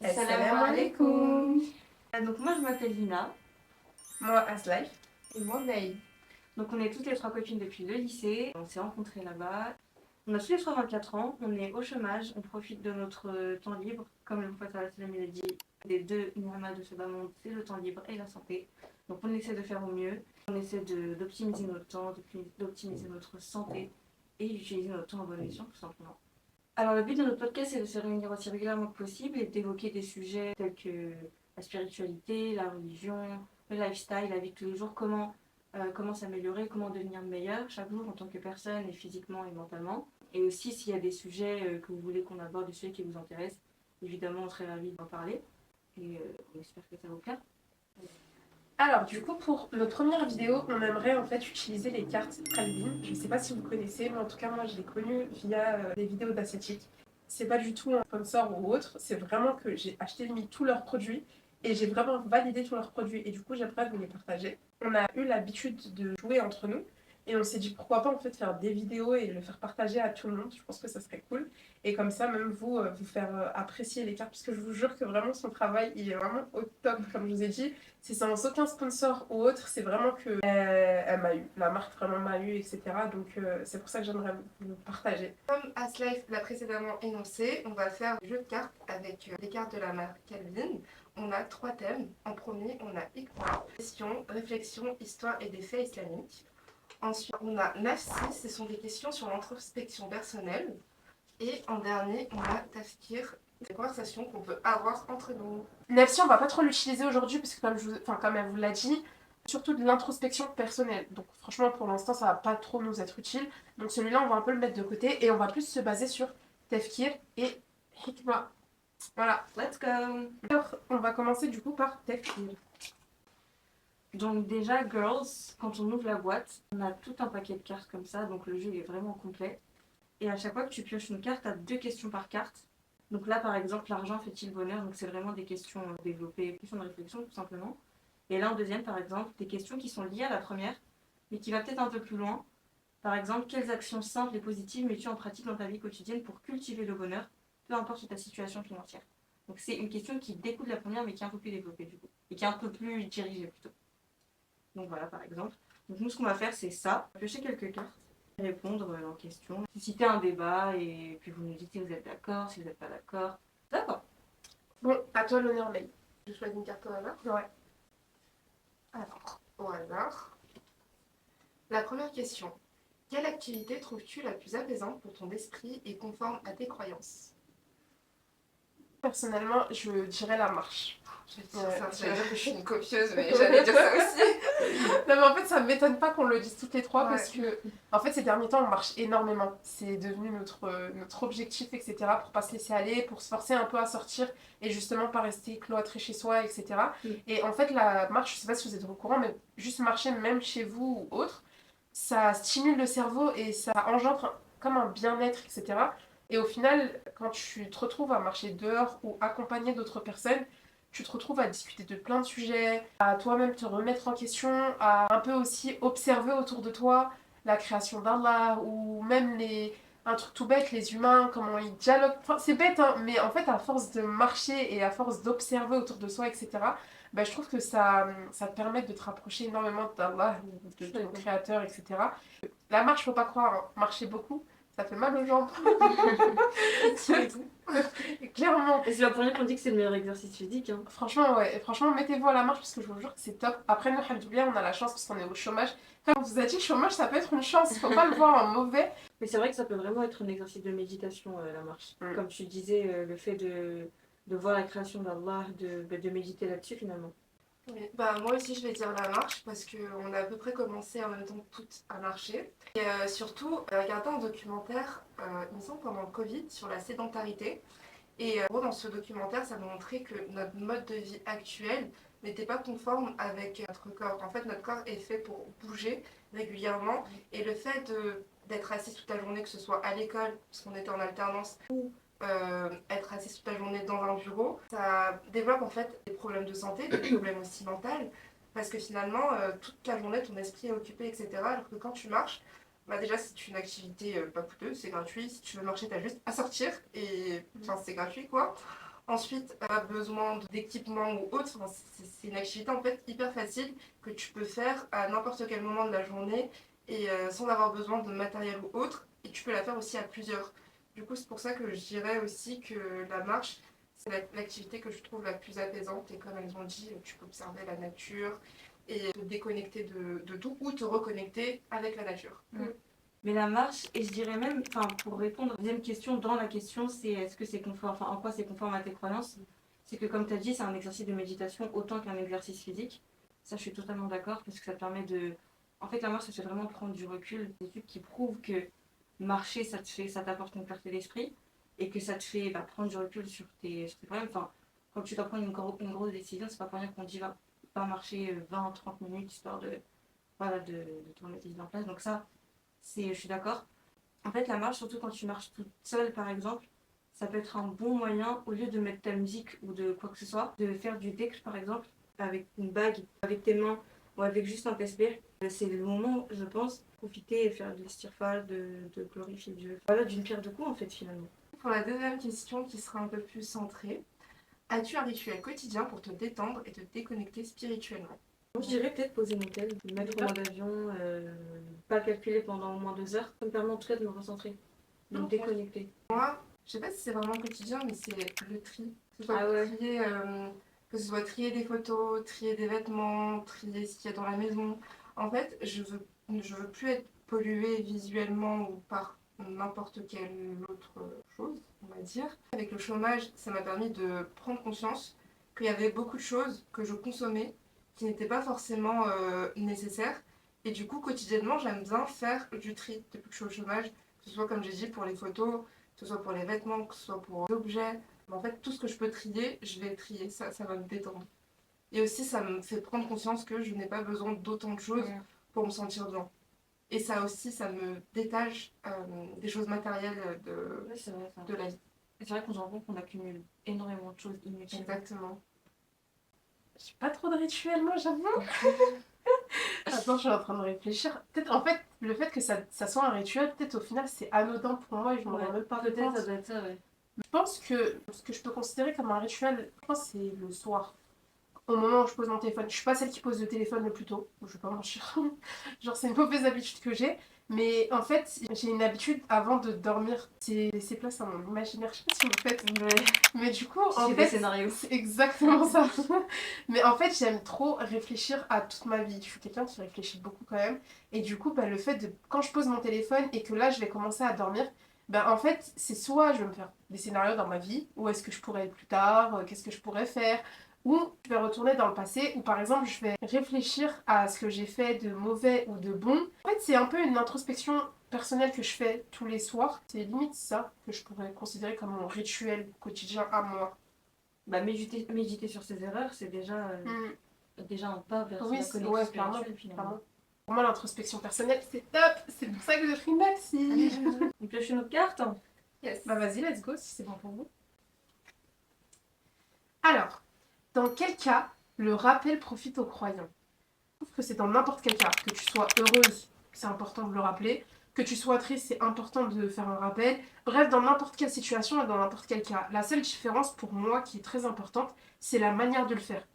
Assalamu alaikum. Donc moi je m'appelle Lina. Moi, Aslay. Et moi, Maï. Donc on est toutes les trois copines depuis le lycée. On s'est rencontrées là-bas. On a tous les trois 24 ans. On est au chômage. On profite de notre temps libre. Comme le prophète sallam l'a dit, les deux ni'mas de ce bas monde, c'est le temps libre et la santé. Donc on essaie de faire au mieux. On essaie d'optimiser notre temps, d'optimiser notre santé et d'utiliser notre temps en bonne escient tout simplement. Alors le but de notre podcast c'est de se réunir aussi régulièrement que possible et d'évoquer des sujets tels que la spiritualité, la religion, le lifestyle, la vie de tous les jours, comment s'améliorer, comment devenir meilleur chaque jour en tant que personne et physiquement et mentalement. Et aussi s'il y a des sujets que vous voulez qu'on aborde, des sujets qui vous intéressent, évidemment on serait ravis d'en parler et on espère que ça vous plaît. Alors, du coup, pour notre première vidéo, on aimerait en fait utiliser les cartes Calvin. Je ne sais pas si vous connaissez, mais en tout cas, moi, je l'ai connu via des vidéos d'Ascetic. C'est pas du tout un sponsor ou autre, c'est vraiment que j'ai acheté tous leurs produits et j'ai vraiment validé tous leurs produits et du coup, j'aimerais vous les partager. On a eu l'habitude de jouer entre nous et on s'est dit pourquoi pas en fait faire des vidéos et le faire partager à tout le monde. Je pense que ça serait cool. Et comme ça, même vous faire apprécier les cartes, parce que je vous jure que vraiment son travail, il est vraiment au top, comme je vous ai dit. C'est sans aucun sponsor ou autre, c'est vraiment que elle m'a eu, la marque vraiment m'a eu, etc. Donc c'est pour ça que j'aimerais vous partager. Comme Aslay l'a précédemment énoncé, on va faire un jeu de cartes avec les cartes de la marque Calvin. On a 3 thèmes. En premier, on a Iqra, question, réflexion, histoire et des faits islamiques. Ensuite, on a Nafsi, ce sont des questions sur l'introspection personnelle. Et en dernier, on a Tafkir, des conversations qu'on peut avoir entre nous. Nafsi, on va pas trop l'utiliser aujourd'hui parce que comme elle vous l'a dit, surtout de l'introspection personnelle. Donc franchement, pour l'instant, ça va pas trop nous être utile. Donc celui-là, on va un peu le mettre de côté et on va plus se baser sur Tafkir et Hikma. Voilà. Let's go. Alors, on va commencer du coup par Tafkir. Donc déjà, girls, quand on ouvre la boîte, on a tout un paquet de cartes comme ça, donc le jeu est vraiment complet. Et à chaque fois que tu pioches une carte, tu as 2 questions par carte. Donc là, par exemple, l'argent fait-il bonheur? Donc c'est vraiment des questions développées, questions de réflexion tout simplement. Et là, en deuxième, par exemple, des questions qui sont liées à la première, mais qui va peut-être un peu plus loin. Par exemple, quelles actions simples et positives mets-tu en pratique dans ta vie quotidienne pour cultiver le bonheur, peu importe ta situation financière? Donc c'est une question qui découle de la première, mais qui est un peu plus développée du coup, et qui est un peu plus dirigée plutôt. Donc voilà, par exemple. Donc nous, ce qu'on va faire, c'est ça. Piocher quelques cartes, répondre en question, susciter un débat, et puis vous nous dites si vous êtes d'accord, si vous n'êtes pas d'accord. D'accord. Bon, à toi l'honneur, May. Je choisis une carte au hasard. Ouais. Alors, au hasard. La première question. Quelle activité trouves-tu la plus apaisante pour ton esprit et conforme à tes croyances? Personnellement, je dirais la marche. J'allais dire que je suis une copieuse, mais j'allais dire ça aussi. Non mais en fait ça m'étonne pas qu'on le dise toutes les trois Ouais. parce que en fait ces derniers temps on marche énormément. C'est devenu notre objectif, etc. pour pas se laisser aller, pour se forcer un peu à sortir et justement pas rester cloîtré chez soi, etc. Et en fait la marche, je sais pas si vous êtes au courant, mais juste marcher même chez vous ou autre, ça stimule le cerveau et ça engendre comme un bien-être, etc. Et au final, quand tu te retrouves à marcher dehors ou accompagné d'autres personnes, tu te retrouves à discuter de plein de sujets, à toi-même te remettre en question, à un peu aussi observer autour de toi la création d'Allah ou même un truc tout bête, les humains, comment ils dialoguent. Enfin, c'est bête, hein, mais en fait, à force de marcher et à force d'observer autour de soi, etc., bah, je trouve que ça te permet de te rapprocher énormément d'Allah, de ton créateur, etc. La marche, faut pas croire, hein, marcher beaucoup, ça fait mal aux jambes. Clairement. Et c'est la première qu'on dit que c'est le meilleur exercice physique. Hein. Franchement, ouais. Franchement, mettez-vous à la marche parce que je vous jure que c'est top. Après, nous, alhamdoulilah, on a la chance parce qu'on est au chômage. Comme on vous a dit, le chômage, ça peut être une chance. Faut pas le voir en mauvais. Mais c'est vrai que ça peut vraiment être un exercice de méditation, la marche. Comme tu disais, le fait de voir la création d'Allah, de méditer là-dessus finalement. Oui. Bah, moi aussi je vais dire la marche parce qu'on a à peu près commencé en même temps toutes à marcher. Et surtout, regardé un documentaire, il me semble pendant le Covid, sur la sédentarité. Et en gros, dans ce documentaire, ça montrait que notre mode de vie actuel n'était pas conforme avec notre corps. En fait, notre corps est fait pour bouger régulièrement. Et le fait d'être assis toute la journée, que ce soit à l'école, parce qu'on était en alternance, ou être assis toute la journée dans un bureau, ça développe en fait des problèmes de santé, des problèmes aussi mentaux, parce que finalement, toute la journée, ton esprit est occupé, etc. Alors que quand tu marches, bah déjà c'est une activité pas coûteuse, c'est gratuit, si tu veux marcher t'as juste à sortir et enfin c'est gratuit quoi. Ensuite, pas besoin d'équipement ou autre. Enfin, c'est une activité en fait hyper facile que tu peux faire à n'importe quel moment de la journée et sans avoir besoin de matériel ou autre. Et tu peux la faire aussi à plusieurs. Du coup, c'est pour ça que je dirais aussi que la marche, c'est l'activité que je trouve la plus apaisante. Et comme elles ont dit, tu peux observer la nature et te déconnecter de tout ou te reconnecter avec la nature. Mais la marche, et je dirais même, enfin, pour répondre à la deuxième question dans la question, c'est est-ce que c'est conforme, enfin, en quoi c'est conforme à tes croyances? C'est que comme tu as dit, c'est un exercice de méditation autant qu'un exercice physique. Ça, je suis totalement d'accord parce que ça te permet de. En fait, la marche, ça te fait vraiment prendre du recul. Des études qui prouvent que marcher, ça t'apporte une clarté d'esprit et que ça te fait prendre du recul sur tes problèmes. Enfin, quand tu dois prendre une grosse décision, c'est pas pour rien qu'on dit va pas marcher 20-30 minutes histoire voilà, de te remettre les idées en place. Donc ça, je suis d'accord. En fait, la marche, surtout quand tu marches toute seule, par exemple, ça peut être un bon moyen, au lieu de mettre ta musique ou de quoi que ce soit, de faire du dhikr, par exemple, avec une bague, avec tes mains ou avec juste un tasbih. C'est le moment, je pense, profiter et faire de l'istighfar, de glorifier Dieu. Voilà, d'une pierre deux coups, en fait, finalement. Pour la deuxième question qui sera un peu plus centrée, as-tu un rituel quotidien pour te détendre et te déconnecter spirituellement? Moi, je dirais peut-être poser mon tel, me mettre en mode avion, pas calculer pendant au moins 2 heures. Ça me permet en tout cas de me recentrer, de me déconnecter. Je sais pas si c'est vraiment quotidien, mais c'est le tri. Que ce soit Ah ouais. trier, que ce soit trier des photos, trier des vêtements, trier ce qu'il y a dans la maison. En fait, je veux plus être polluée visuellement ou par n'importe quelle autre chose, on va dire. Avec le chômage, ça m'a permis de prendre conscience qu'il y avait beaucoup de choses que je consommais qui n'étaient pas forcément nécessaires. Et du coup, quotidiennement, j'aime bien faire du tri depuis que je suis au chômage, que ce soit comme j'ai dit pour les photos, que ce soit pour les vêtements, que ce soit pour l'objet. En fait, tout ce que je peux trier, je vais le trier, ça va me détendre. Et aussi, ça me fait prendre conscience que je n'ai pas besoin d'autant de choses pour me sentir bien. Et ça aussi, ça me détache des choses matérielles Ouais, c'est vrai, ça. de la vie. C'est vrai qu'on se rend compte qu'on accumule énormément de choses inutiles. Exactement. J'ai pas trop de rituels, moi, j'avoue. Attends, je suis en train de réfléchir. Peut-être, en fait, le fait que ça soit un rituel, peut-être au final, c'est anodin pour moi et je m'en rends même pas peut-être compte. ça doit être ça, ouais. Je pense que ce que je peux considérer comme un rituel, je pense, c'est le soir. Au moment où je pose mon téléphone. Je suis pas celle qui pose le téléphone le plus tôt, je vais pas mentir. Genre, c'est une mauvaise habitude que j'ai. Mais en fait, j'ai une habitude avant de dormir. C'est laisser place à mon imaginaire. Je sais pas si vous le faites. Mais du coup, en Des fait, scénarios. c'est exactement ça. Mais en fait, j'aime trop réfléchir à toute ma vie. Je suis quelqu'un qui réfléchit beaucoup quand même. Et du coup, le fait de, quand je pose mon téléphone et que là, je vais commencer à dormir, en fait, c'est soit je vais me faire des scénarios dans ma vie, où est-ce que je pourrais être plus tard, qu'est-ce que je pourrais faire, ou je vais retourner dans le passé, ou par exemple, je vais réfléchir à ce que j'ai fait de mauvais ou de bon. En fait, c'est un peu une introspection personnelle que je fais tous les soirs. C'est limite ça que je pourrais considérer comme mon rituel quotidien à moi. Méditer sur ses erreurs, c'est déjà un pas vers Oui, la connexion ouais, spirituelle, finalement. clairement. Pour moi, l'introspection personnelle, c'est top. C'est pour ça que j'ai pris merci. On pioche une autre carte. Yes. Vas-y, let's go, si c'est bon pour vous. Alors, dans quel cas le rappel profite aux croyants? Je trouve que c'est dans n'importe quel cas. Que tu sois heureuse, c'est important de le rappeler. Que tu sois triste, c'est important de faire un rappel. Bref, dans n'importe quelle situation et dans n'importe quel cas. La seule différence pour moi qui est très importante, c'est la manière de le faire.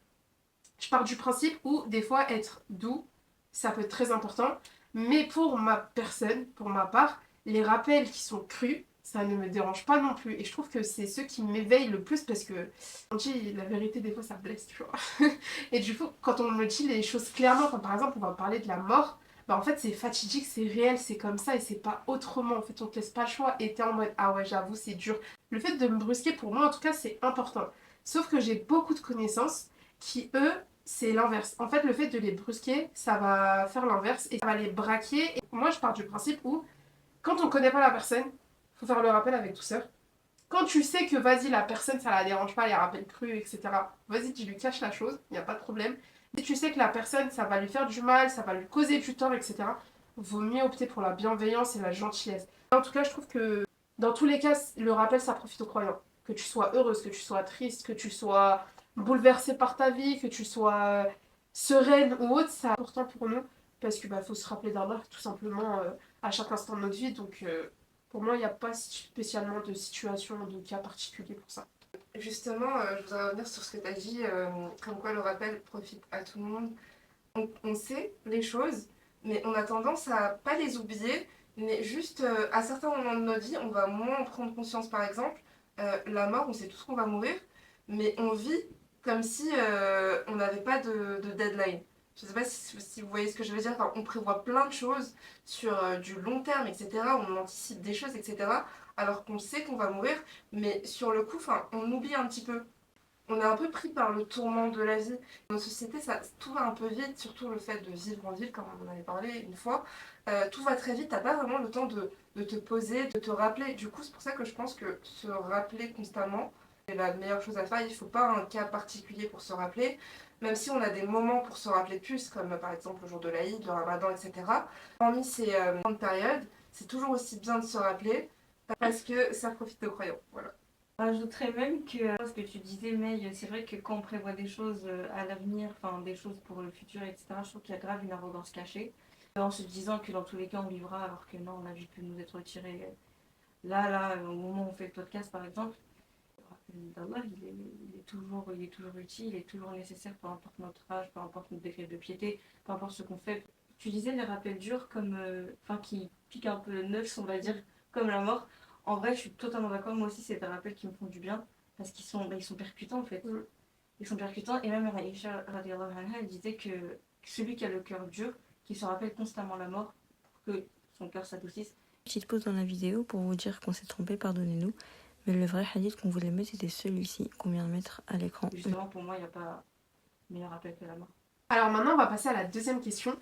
Je pars du principe où des fois être doux, ça peut être très important. Mais pour ma personne, pour ma part, les rappels qui sont crus, ça ne me dérange pas non plus. Et je trouve que c'est ceux qui m'éveillent le plus parce que on dit la vérité, des fois ça blesse, tu vois. Et du coup, quand on me dit les choses clairement, comme par exemple on va parler de la mort, en fait c'est fatidique, c'est réel, c'est comme ça et c'est pas autrement. En fait, on te laisse pas le choix et t'es en mode ah ouais, j'avoue, c'est dur. Le fait de me brusquer, pour moi en tout cas, c'est important. Sauf que j'ai beaucoup de connaissances qui, eux, c'est l'inverse. En fait, le fait de les brusquer, ça va faire l'inverse et ça va les braquer. Et moi, je pars du principe où, quand on connaît pas la personne, faut faire le rappel avec douceur. Quand tu sais que, vas-y, la personne, ça la dérange pas, les rappels crus, etc., vas-y, tu lui caches la chose, il n'y a pas de problème. Si tu sais que la personne, ça va lui faire du mal, ça va lui causer du tort, etc., vaut mieux opter pour la bienveillance et la gentillesse. En tout cas, je trouve que, dans tous les cas, le rappel, ça profite aux croyants. Que tu sois heureuse, que tu sois triste, que tu sois bouleversée par ta vie, que tu sois sereine ou autre, c'est important pour nous parce que faut se rappeler d'Allah tout simplement à chaque instant de notre vie. Donc pour moi, il n'y a pas spécialement de situation, de cas particulier pour ça. Justement, je voudrais revenir sur ce que tu as dit, comme quoi le rappel profite à tout le monde. On sait les choses, mais on a tendance à pas les oublier, mais juste à certains moments de notre vie, on va moins en prendre conscience. Par exemple, la mort, on sait tous qu'on va mourir, mais on vit comme si on n'avait pas de deadline. Je sais pas si vous voyez ce que je veux dire. Enfin, on prévoit plein de choses sur du long terme, etc. On anticipe des choses, etc. Alors qu'on sait qu'on va mourir, mais sur le coup, enfin, on oublie un petit peu. On est un peu pris par le tourment de la vie. Dans notre société, tout va un peu vite, surtout le fait de vivre en ville, comme on en avait parlé une fois. Tout va très vite, t'as pas vraiment le temps de te poser, de te rappeler. Du coup, c'est pour ça que je pense que se rappeler constamment est la meilleure chose à faire. Il faut pas un cas particulier pour se rappeler, même si on a des moments pour se rappeler plus, comme par exemple le jour de l'Aïd, le Ramadan, etc. Parmi ces grandes périodes, c'est toujours aussi bien de se rappeler parce que ça profite aux croyants. Voilà. J'ajouterais même que ce que tu disais, mais c'est vrai que quand on prévoit des choses à l'avenir, enfin des choses pour le futur, etc., je trouve qu'il y a grave une arrogance cachée. En se disant que dans tous les cas on vivra, alors que non, la vie peut nous être retirée là, au moment où on fait le podcast par exemple. Le rappel d'Allah, il est toujours utile, il est toujours nécessaire, peu importe notre âge, peu importe notre degré de piété, peu importe ce qu'on fait. Tu disais les rappels durs comme, qui piquent un peu le neuf, on va dire, comme la mort. En vrai, je suis totalement d'accord. Moi aussi, c'est des rappels qui me font du bien parce ils sont percutants en fait. Ils sont percutants. Et même Aïcha, radiallahu anha, elle disait que celui qui a le cœur dur, qui se rappelle constamment la mort pour que son cœur s'adoucisse. Petite pause dans la vidéo pour vous dire qu'on s'est trompé, pardonnez-nous. Mais le vrai hadith qu'on voulait mettre, c'était celui-ci qu'on vient de mettre à l'écran. Justement, pour moi, il n'y a pas meilleur rappel que la mort. Alors maintenant, on va passer à la deuxième question.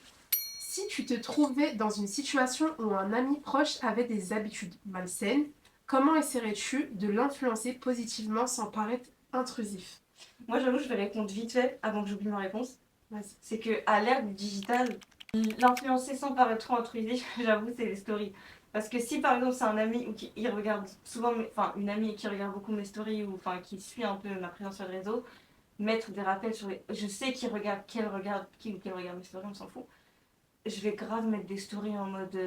Si tu te trouvais dans une situation où un ami proche avait des habitudes malsaines, comment essaierais-tu de l'influencer positivement sans paraître intrusif? Moi, j'avoue, je vais répondre vite fait avant que j'oublie ma réponse. Vas-y. C'est qu'à l'ère du digital, l'influencer sans paraître trop intrusif, j'avoue, c'est les stories. Parce que si par exemple c'est un ami ou qui il regarde souvent, une amie qui regarde beaucoup mes stories ou qui suit un peu ma présence sur le réseau, mettre des rappels sur les. Je sais qui regarde mes stories, on s'en fout. Je vais grave mettre des stories en mode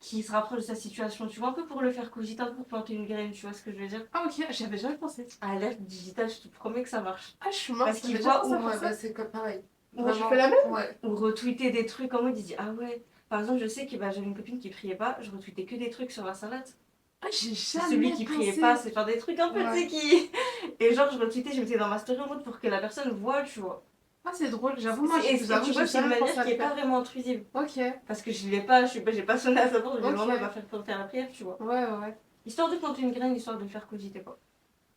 qui se rapproche de sa situation, tu vois, un peu pour le faire cogiter, un peu pour planter une graine, tu vois ce que je veux dire. Ah ok, j'y avais jamais pensé. À l'ère digitale, je te promets que ça marche. Ah je suis morte, Parce qu'il j'avais voit déjà pensé où à ça. C'est comme pareil. Moi je fais la même. Ouais. Ou retweeter des trucs en mode il dit ah ouais. Par exemple, je sais que j'avais une copine qui priait pas, je retweetais que des trucs sur la salade. Ah j'ai jamais Celui qui priait pensé. pas, c'est faire des trucs un peu, Ouais. tu sais qui. Et genre, je retweetais, je mettais dans ma story en mode pour que la personne voit, tu vois. Ah c'est drôle, j'avoue moi Et je tu vous avoue, vois, j'ai c'est une jamais pensé manière à qui le est pas faire. vraiment intrusive. Ok, Parce que j'ai pas sonné à sa porte, je lui ai dit Ok. maman, elle va faire la prière, tu vois. ouais. Histoire de planter une graine, histoire de le faire cogiter quoi.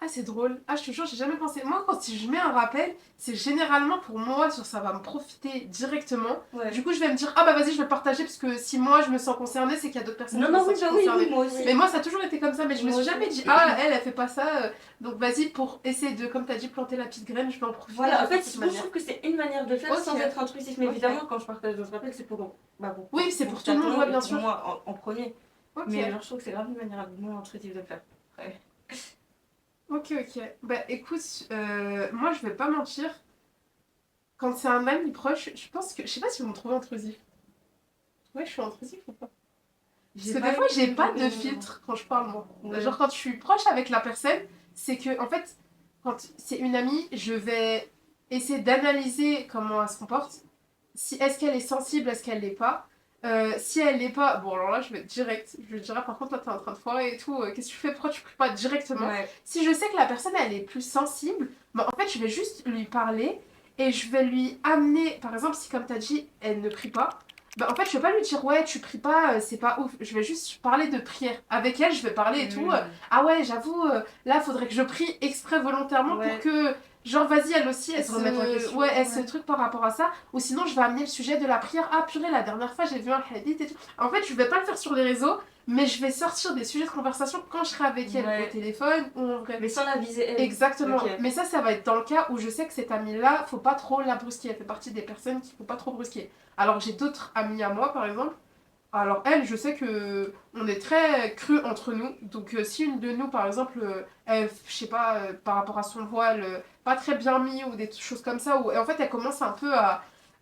Ah c'est drôle. Ah je te jure, j'ai jamais pensé. Moi quand si je mets un rappel, c'est généralement pour moi, sur ça va me profiter directement. Ouais. Du coup je vais me dire, ah bah vas-y je vais le partager parce que si moi je me sens concernée, c'est qu'il y a d'autres personnes Non, qui non, me oui, sentent bah oui, concernées. moi aussi. Mais moi ça a toujours été comme ça, mais je me Moi suis jamais aussi. dit, ah elle fait pas ça. Donc vas-y pour essayer de, comme t'as dit, planter la petite graine, je vais en profiter. Voilà, en de fait, cette moi je manière. trouve que c'est une manière de faire Ok. sans être intrusif. Mais Ok. évidemment, quand je partage un rappel, c'est pour. Oui, c'est pour tout le monde, ouais, bien et sûr. pour moi en premier. Ok. Mais genre, je trouve que c'est grave une manière moins intrusive de le faire. Ouais. Ok. Bah écoute, moi je vais pas mentir. Quand c'est un ami proche, je pense que. Je sais pas si vous me trouvez intrusif. Ouais, je suis intrusif ou pas? Parce que des fois, j'ai pas de filtre quand je parle, moi. Ouais. Genre, quand je suis proche avec la personne, c'est que, en fait, quand c'est une amie, je vais essayer d'analyser comment elle se comporte. Si, est-ce qu'elle est sensible, est-ce qu'elle l'est pas. Si elle l'est pas, bon, alors là, je vais être direct. Je lui dirais, par contre, là, t'es en train de foirer et tout. Qu'est-ce que tu fais? Pourquoi tu pries pas directement? Ouais. Si je sais que la personne, elle est plus sensible, bah, en fait, je vais juste lui parler et je vais lui amener, par exemple, si, comme t'as dit, elle ne prie pas. Bah, en fait, je vais pas lui dire, ouais, tu pries pas, c'est pas ouf. Je vais juste parler de prière. Avec elle, je vais parler et tout. Ah ouais, j'avoue, là, faudrait que je prie exprès volontairement pour que, genre, vas-y, elle aussi, elle se remette en question. Ouais, elle se truc par rapport à ça. Ou sinon, je vais amener le sujet de la prière. Ah, purée, la dernière fois, j'ai vu un hadith et tout. En fait, je vais pas le faire sur les réseaux, mais je vais sortir des sujets de conversation quand je serai avec elle, Ouais. au téléphone ou en vrai. Mais sans la viser elle. Exactement. Ok. Mais ça va être dans le cas où je sais que cette amie-là, faut pas trop la brusquer. Elle fait partie des personnes qu'il faut pas trop brusquer. Alors j'ai d'autres amies à moi, par exemple. Alors elle, je sais que on est très cru entre nous. Donc si une de nous, par exemple, elle, je sais pas, par rapport à son voile, pas très bien mis ou des choses comme ça, où en fait elle commence un peu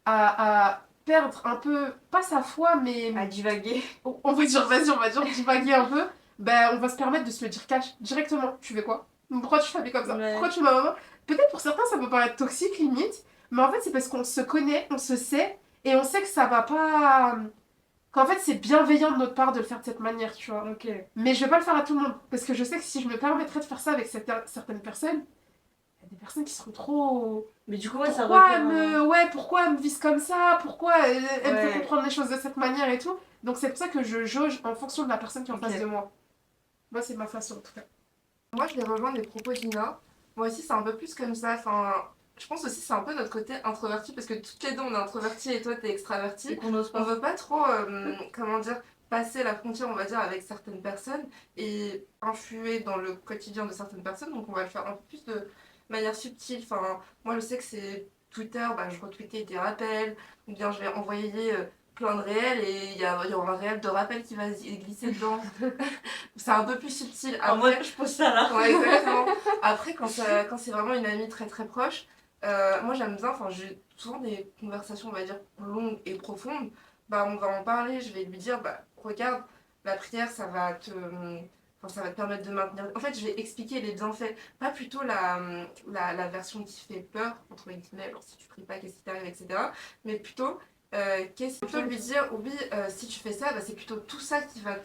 à perdre un peu, pas sa foi, mais À divaguer. on va dire, vas-y, on va dire divaguer un peu. Ben on va se permettre de se le dire cash directement. Tu fais quoi? Pourquoi tu t'habilles comme ça? Ouais. Pourquoi tu m'as maman? Peut-être pour certains ça peut paraître toxique limite, mais en fait c'est parce qu'on se connaît, on se sait, et on sait que ça va pas... Qu'en fait c'est bienveillant de notre part de le faire de cette manière, tu vois. Ok. Mais je vais pas le faire à tout le monde, parce que je sais que si je me permettrais de faire ça avec certaines personnes, il y a des personnes qui seront trop... Mais du coup, ouais, ça Pourquoi revient. pourquoi elle me vise comme ça? Pourquoi elle me fait Ouais. comprendre les choses de cette manière et tout? Donc c'est pour ça que je jauge en fonction de la personne qui est en Ok. face de moi. Moi c'est ma façon en tout cas. Moi, je vais rejoindre les propos d'Ina. Moi aussi, c'est un peu plus comme ça. Enfin, je pense aussi c'est un peu notre côté introverti parce que toutes les deux on est introverti et toi t'es Et extraverti. qu'on n'ose On pas. veut pas trop, comment dire, passer la frontière, on va dire, avec certaines personnes et influer dans le quotidien de certaines personnes. Donc on va le faire un peu plus de manière subtile. Enfin, moi je sais que c'est Twitter, bah, je retweetais des rappels, ou bien je vais envoyer plein de réels et il y aura un réel de rappel qui va glisser dedans. C'est un peu plus subtil. En mode, Après, je pose ça là. ouais, exactement. Après, quand c'est vraiment une amie très très proche, moi j'aime bien, enfin j'ai souvent des conversations, on va dire, longues et profondes. Bah, on va en parler, je vais lui dire, bah, regarde, la prière, enfin, ça va te permettre de maintenir. En fait, je vais expliquer les bienfaits, pas plutôt la version qui fait peur, entre guillemets, genre si tu pries pas, qu'est-ce qui t'arrive, etc. Mais plutôt, qu'est-ce que lui dire, oui, si tu fais ça, bah, c'est plutôt tout ça qui va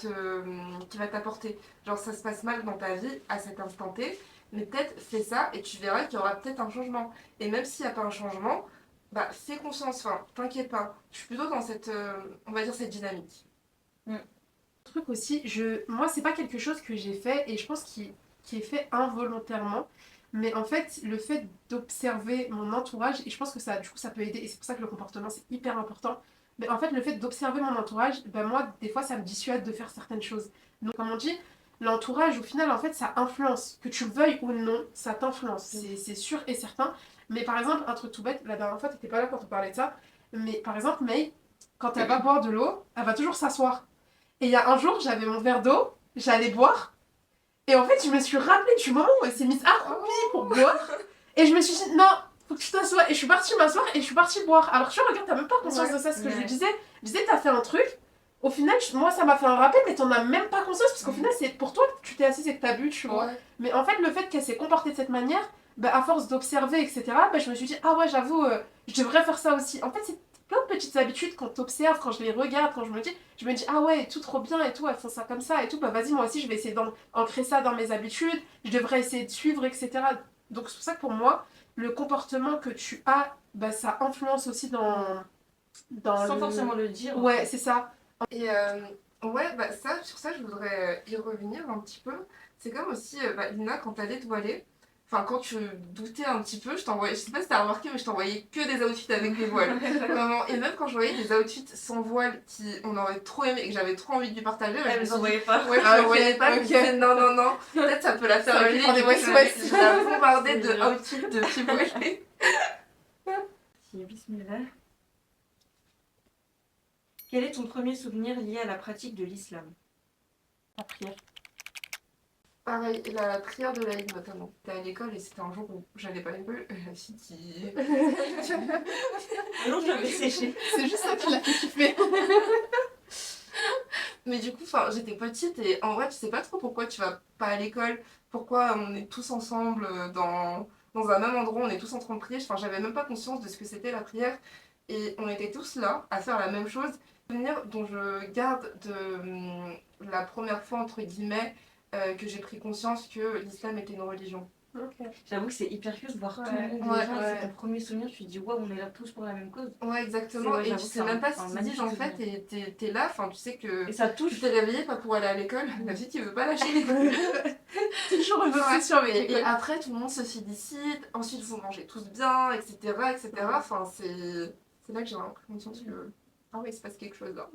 t'apporter. Genre, ça se passe mal dans ta vie à cet instant T, mais peut-être fais ça et tu verras qu'il y aura peut-être un changement. Et même s'il n'y a pas un changement, bah fais confiance, enfin, t'inquiète pas. Je suis plutôt dans cette, on va dire, cette dynamique. Truc aussi, moi c'est pas quelque chose que j'ai fait et je pense qui est fait involontairement. Mais en fait, le fait d'observer mon entourage, et je pense que ça, du coup, ça peut aider, et c'est pour ça que le comportement c'est hyper important. Mais en fait, le fait d'observer mon entourage, ben moi, des fois, ça me dissuade de faire certaines choses. Donc, comme on dit, l'entourage, au final, en fait, ça influence. Que tu le veuilles ou non, ça t'influence. C'est sûr et certain. Mais par exemple, un truc tout bête, la dernière fois, t'étais pas là quand on parlait de ça. Mais par exemple, May, quand elle va boire de l'eau, elle va toujours s'asseoir. Et il y a un jour, j'avais mon verre d'eau, j'allais boire. Et en fait, je me suis rappelée du moment où elle s'est mise accroupie pour boire. Et je me suis dit, non, faut que tu t'assoies. Et je suis partie m'asseoir et je suis partie boire. Alors, tu vois, regarde, t'as même pas conscience de ça, ce que je lui disais. Je disais, t'as fait un truc. Au final, moi, ça m'a fait un rappel, mais t'en as même pas conscience. Parce qu'au final, c'est pour toi que tu t'es assise et que t'as bu, tu vois. Ouais. Mais en fait, le fait qu'elle s'est comportée de cette manière, bah, à force d'observer, etc., bah, je me suis dit, ah ouais, j'avoue, je devrais faire ça aussi. En fait, c'est plein de petites habitudes quand t'observes, quand je les regarde, quand je me dis, ah ouais, tout trop bien et tout, elles font ça comme ça et tout, bah vas-y, moi aussi, je vais essayer d'ancrer ça dans mes habitudes, je devrais essayer de suivre, etc. Donc c'est pour ça que pour moi, le comportement que tu as, bah ça influence aussi dans Sans le... forcément le dire. Ouais, c'est ça. Et ouais, bah ça, sur ça, je voudrais y revenir un petit peu. C'est comme aussi, bah, Lina, quand t'allais te voiler, enfin, quand tu doutais un petit peu, je t'envoyais, je sais pas si t'as remarqué, mais je t'envoyais que des outfits avec des voiles. Vraiment. Et même quand je voyais des outfits sans voile qui on aurait trop aimé et que j'avais trop envie de lui partager, bah, je Elle me ne suis dit, voyait pas. ouais, je Ah, ne ok, voyais pas, je me ok. disais, non, non, non, peut-être ça peut la faire Ça va lui reculer. prendre Du des coup, SOS. je la bombardais de C'est bien. outfits de filles voilées. Si, bismillah. Quel est ton premier souvenir lié à la pratique de l'islam? La prière. Pareil, la prière de l'Aïd notamment. J'étais à l'école et c'était un jour où j'allais pas à l'école, et la fille qui... Non, je l'avais séché. C'est juste ça qui l'a fait kiffer. Mais du coup, j'étais petite et en vrai, tu sais pas trop pourquoi tu vas pas à l'école, pourquoi on est tous ensemble dans un même endroit, on est tous en train de prier. Enfin, j'avais même pas conscience de ce que c'était la prière et on était tous là à faire la même chose. Le souvenir dont je garde de la première fois, entre guillemets, que j'ai pris conscience que l'islam était une religion. Ok. J'avoue que c'est hyper curieux de voir tout Ouais. le monde Ouais, déjà. ouais. C'est ton premier souvenir, tu te dis, waouh, on est là tous pour la même cause. Ouais, exactement. Ouais, Et j'avoue tu que sais c'est même pas un ce qu'ils magnifique disent en fait, souvenir. et t'es là, enfin, tu sais que Et ça tu touche. t'es réveillée pas pour aller à l'école, la fille qui veut pas lâcher l'école. Toujours une obsession avec Et l'école. après, tout le monde se félicite, ensuite vous mangez tous bien, etc. etc. Enfin, c'est là que j'ai l'impression que. Ah oui, il se passe quelque chose là.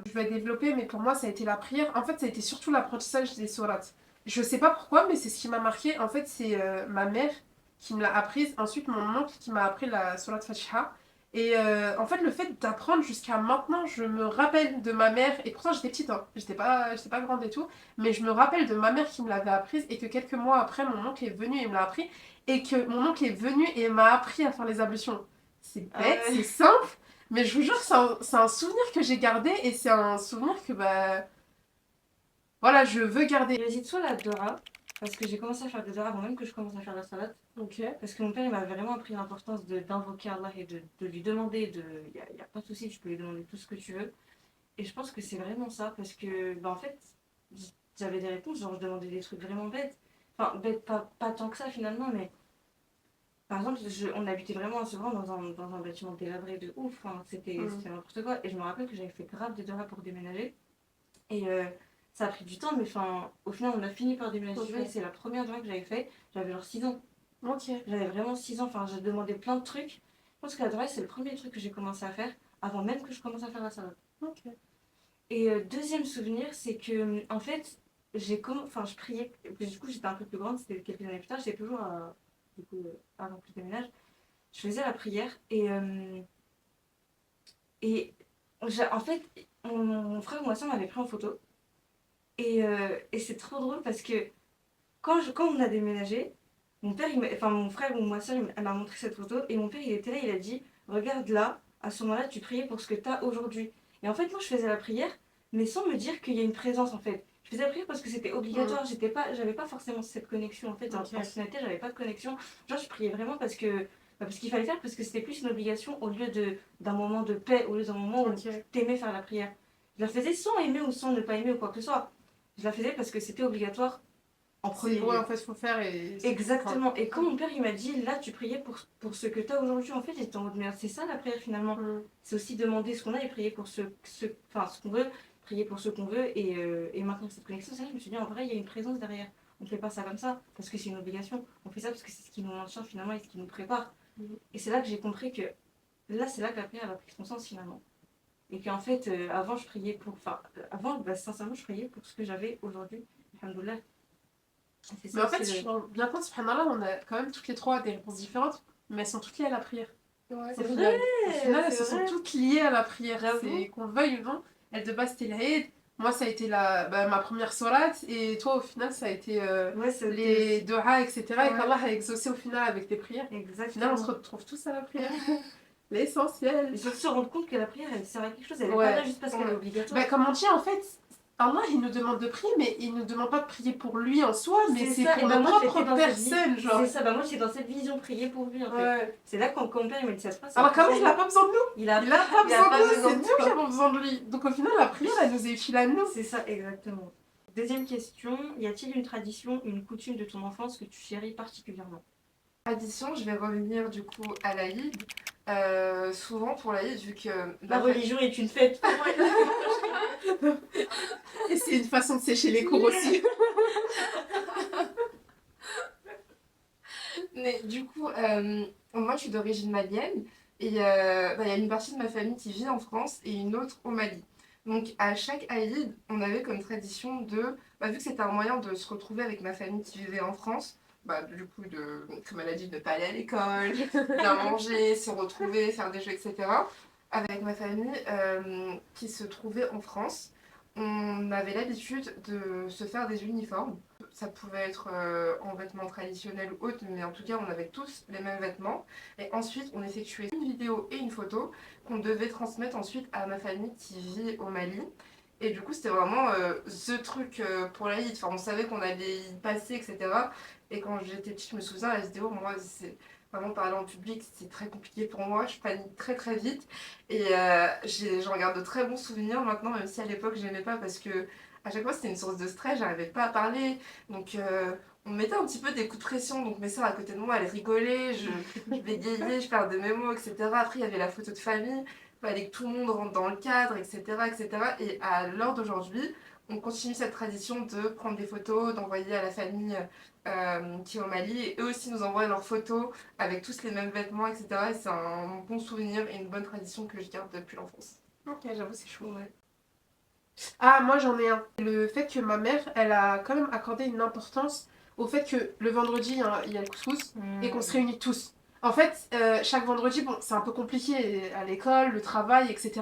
Je vais développer, mais pour moi, ça a été la prière. En fait, ça a été surtout l'apprentissage des sourates. Je sais pas pourquoi, mais c'est ce qui m'a marqué. En fait, c'est ma mère qui me l'a apprise. Ensuite, mon oncle qui m'a appris la sourate Fatiha. Et en fait, le fait d'apprendre jusqu'à maintenant, je me rappelle de ma mère. Et pourtant, j'étais petite, hein. J'étais pas grande et tout. Mais je me rappelle de ma mère qui me l'avait apprise. Et que quelques mois après, mon oncle est venu et me l'a appris. Et que mon oncle est venu et m'a appris à faire les ablutions. C'est bête, Ah ouais. c'est simple. Mais je vous jure, c'est un souvenir que j'ai gardé et c'est un souvenir que, bah. Voilà, je veux garder. Il hésite soit la Dora, Parce que j'ai commencé à faire des heures avant même que je commence à faire la salade. Ok. Parce que mon père, il m'a vraiment appris l'importance d'invoquer Allah et de lui demander. Y a pas de souci, tu peux lui demander tout ce que tu veux. Et je pense que c'est vraiment ça. Parce que, bah, en fait, j'avais des réponses, genre je demandais des trucs vraiment bêtes. Enfin, bêtes, pas tant que ça finalement, mais par exemple, on habitait vraiment à Sevran dans un bâtiment délabré de ouf. Enfin, c'était n'importe quoi. Et je me rappelle que j'avais fait grave des devoirs pour déménager. Et ça a pris du temps, mais enfin, au final, on a fini par déménager. Ok. Et c'est la première devoir que j'avais fait. J'avais genre 6 ans. Ok. J'avais vraiment 6 ans. Enfin, j'ai demandé plein de trucs. Je pense que la devoir, c'est le premier truc que j'ai commencé à faire avant même que je commence à faire la salade. Ok. Et deuxième souvenir, c'est que, en fait, enfin, je priais. Du coup, j'étais un peu plus grande, c'était quelques années plus tard. J'étais toujours, du coup, avant que je déménage. Je faisais la prière et en fait, mon frère ou ma soeur m'avait pris en photo. Et c'est trop drôle parce que quand on a déménagé, mon frère ou ma soeur, elle m'a montré cette photo et mon père il était là, il a dit regarde là, à ce moment-là, tu priais pour ce que tu as aujourd'hui. Et en fait, moi je faisais la prière, mais sans me dire qu'il y a une présence en fait. Je faisais la prière parce que c'était obligatoire, j'avais pas forcément cette connexion en fait. En personnalité, j'avais pas de connexion. Genre, je priais vraiment parce qu'il fallait faire, parce que c'était plus une obligation au lieu d'un moment de paix, au lieu d'un moment où t'aimais faire la prière. Je la faisais sans aimer ou sans ne pas aimer ou quoi que ce soit. Je la faisais parce que c'était obligatoire en premier lieu. Ouais, en fait, faut faire et... Exactement. Et quand mon père il m'a dit, là tu priais pour ce que tu as aujourd'hui, en fait, j'étais en mode, merde, c'est ça la prière finalement. C'est aussi demander ce qu'on a et prier pour ce qu'on veut, prier pour ce qu'on veut et maintenir cette connexion. C'est là, je me suis dit, en vrai, il y a une présence derrière. On ne fait pas ça comme ça parce que c'est une obligation. On fait ça parce que c'est ce qui nous maintient finalement et ce qui nous prépare. Et c'est là que j'ai compris que là, c'est là que la prière elle a pris son sens finalement. Et qu'en fait, avant, je priais pour. Enfin, avant, bah, sincèrement, je priais pour ce que j'avais aujourd'hui. Alhamdoulilah. Mais en fait, je me rends bien compte, subhanallah, on a quand même toutes les trois des réponses différentes, mais elles sont toutes liées à la prière. Ouais, c'est vrai. Au final, elles se vrai. sont toutes liées à la prière. J'avoue. C'est qu'on le veuille ou non. Elle de base, c'était l'Aïd. Moi, ça a été ma première solat. Et toi, au final, ça a été les doha, etc. Et qu'Allah a exaucé au final avec tes prières. Exactement. Au final, on se retrouve tous à la prière. L'essentiel. Et surtout se rendre compte que la prière, elle sert à quelque chose. Elle n'est pas là juste parce qu'elle est obligatoire. Bah, comme on dit, en fait, Allah, il nous demande de prier, mais il nous demande pas de prier pour lui en soi, mais c'est pour notre propre personne, genre. C'est ça, bah moi j'étais dans cette vision, prier pour lui en fait. C'est là quand mon père il m'a dit cette phrase. Alors quand même, il a pas besoin de nous. Il a pas besoin de nous, c'est nous qui avons besoin de lui. Donc au final, la prière, elle nous est utile à nous. C'est ça, exactement. Deuxième question, y a-t-il une tradition, une coutume de ton enfance que tu chéris particulièrement? Tradition, je vais revenir du coup à l'Aïd. Souvent pour l'Aïd, vu que la religion est une fête pour moi. Et c'est une façon de sécher les cours aussi. Mais du coup, moi je suis d'origine malienne et il y a une partie de ma famille qui vit en France et une autre au Mali. Donc à chaque Aïd, on avait comme tradition vu que c'était un moyen de se retrouver avec ma famille qui vivait en France, du coup, comme elle a dit, de ne pas aller à l'école, bien manger, se retrouver, faire des jeux, etc. Avec ma famille qui se trouvait en France, on avait l'habitude de se faire des uniformes. Ça pouvait être en vêtements traditionnels ou autres, mais en tout cas, on avait tous les mêmes vêtements. Et ensuite, on effectuait une vidéo et une photo qu'on devait transmettre ensuite à ma famille qui vit au Mali. Et du coup, c'était vraiment the truc pour l'Aïd. Enfin, on savait qu'on allait y passer, etc. Et quand j'étais petite, je me souviens, la vidéo, moi, c'est vraiment parler en public, c'est très compliqué pour moi. Je panique très très vite. Et j'en garde de très bons souvenirs maintenant, même si à l'époque, j'aimais pas parce que à chaque fois, c'était une source de stress, j'arrivais pas à parler. Donc, on me mettait un petit peu des coups de pression. Donc, mes soeurs à côté de moi, elles rigolaient, je bégayais, je perdais mes mots, etc. Après, il y avait la photo de famille. Il fallait que tout le monde rentre dans le cadre, etc. etc. Et à l'heure d'aujourd'hui, on continue cette tradition de prendre des photos, d'envoyer à la famille qui est au Mali. Et eux aussi nous envoient leurs photos avec tous les mêmes vêtements, etc. Et c'est un bon souvenir et une bonne tradition que je garde depuis l'enfance. Ok, j'avoue, c'est chaud, ouais. Ah, moi j'en ai un. Le fait que ma mère, elle a quand même accordé une importance au fait que le vendredi, il y a le couscous et qu'on se réunit tous. En fait, chaque vendredi, bon, c'est un peu compliqué à l'école, le travail, etc.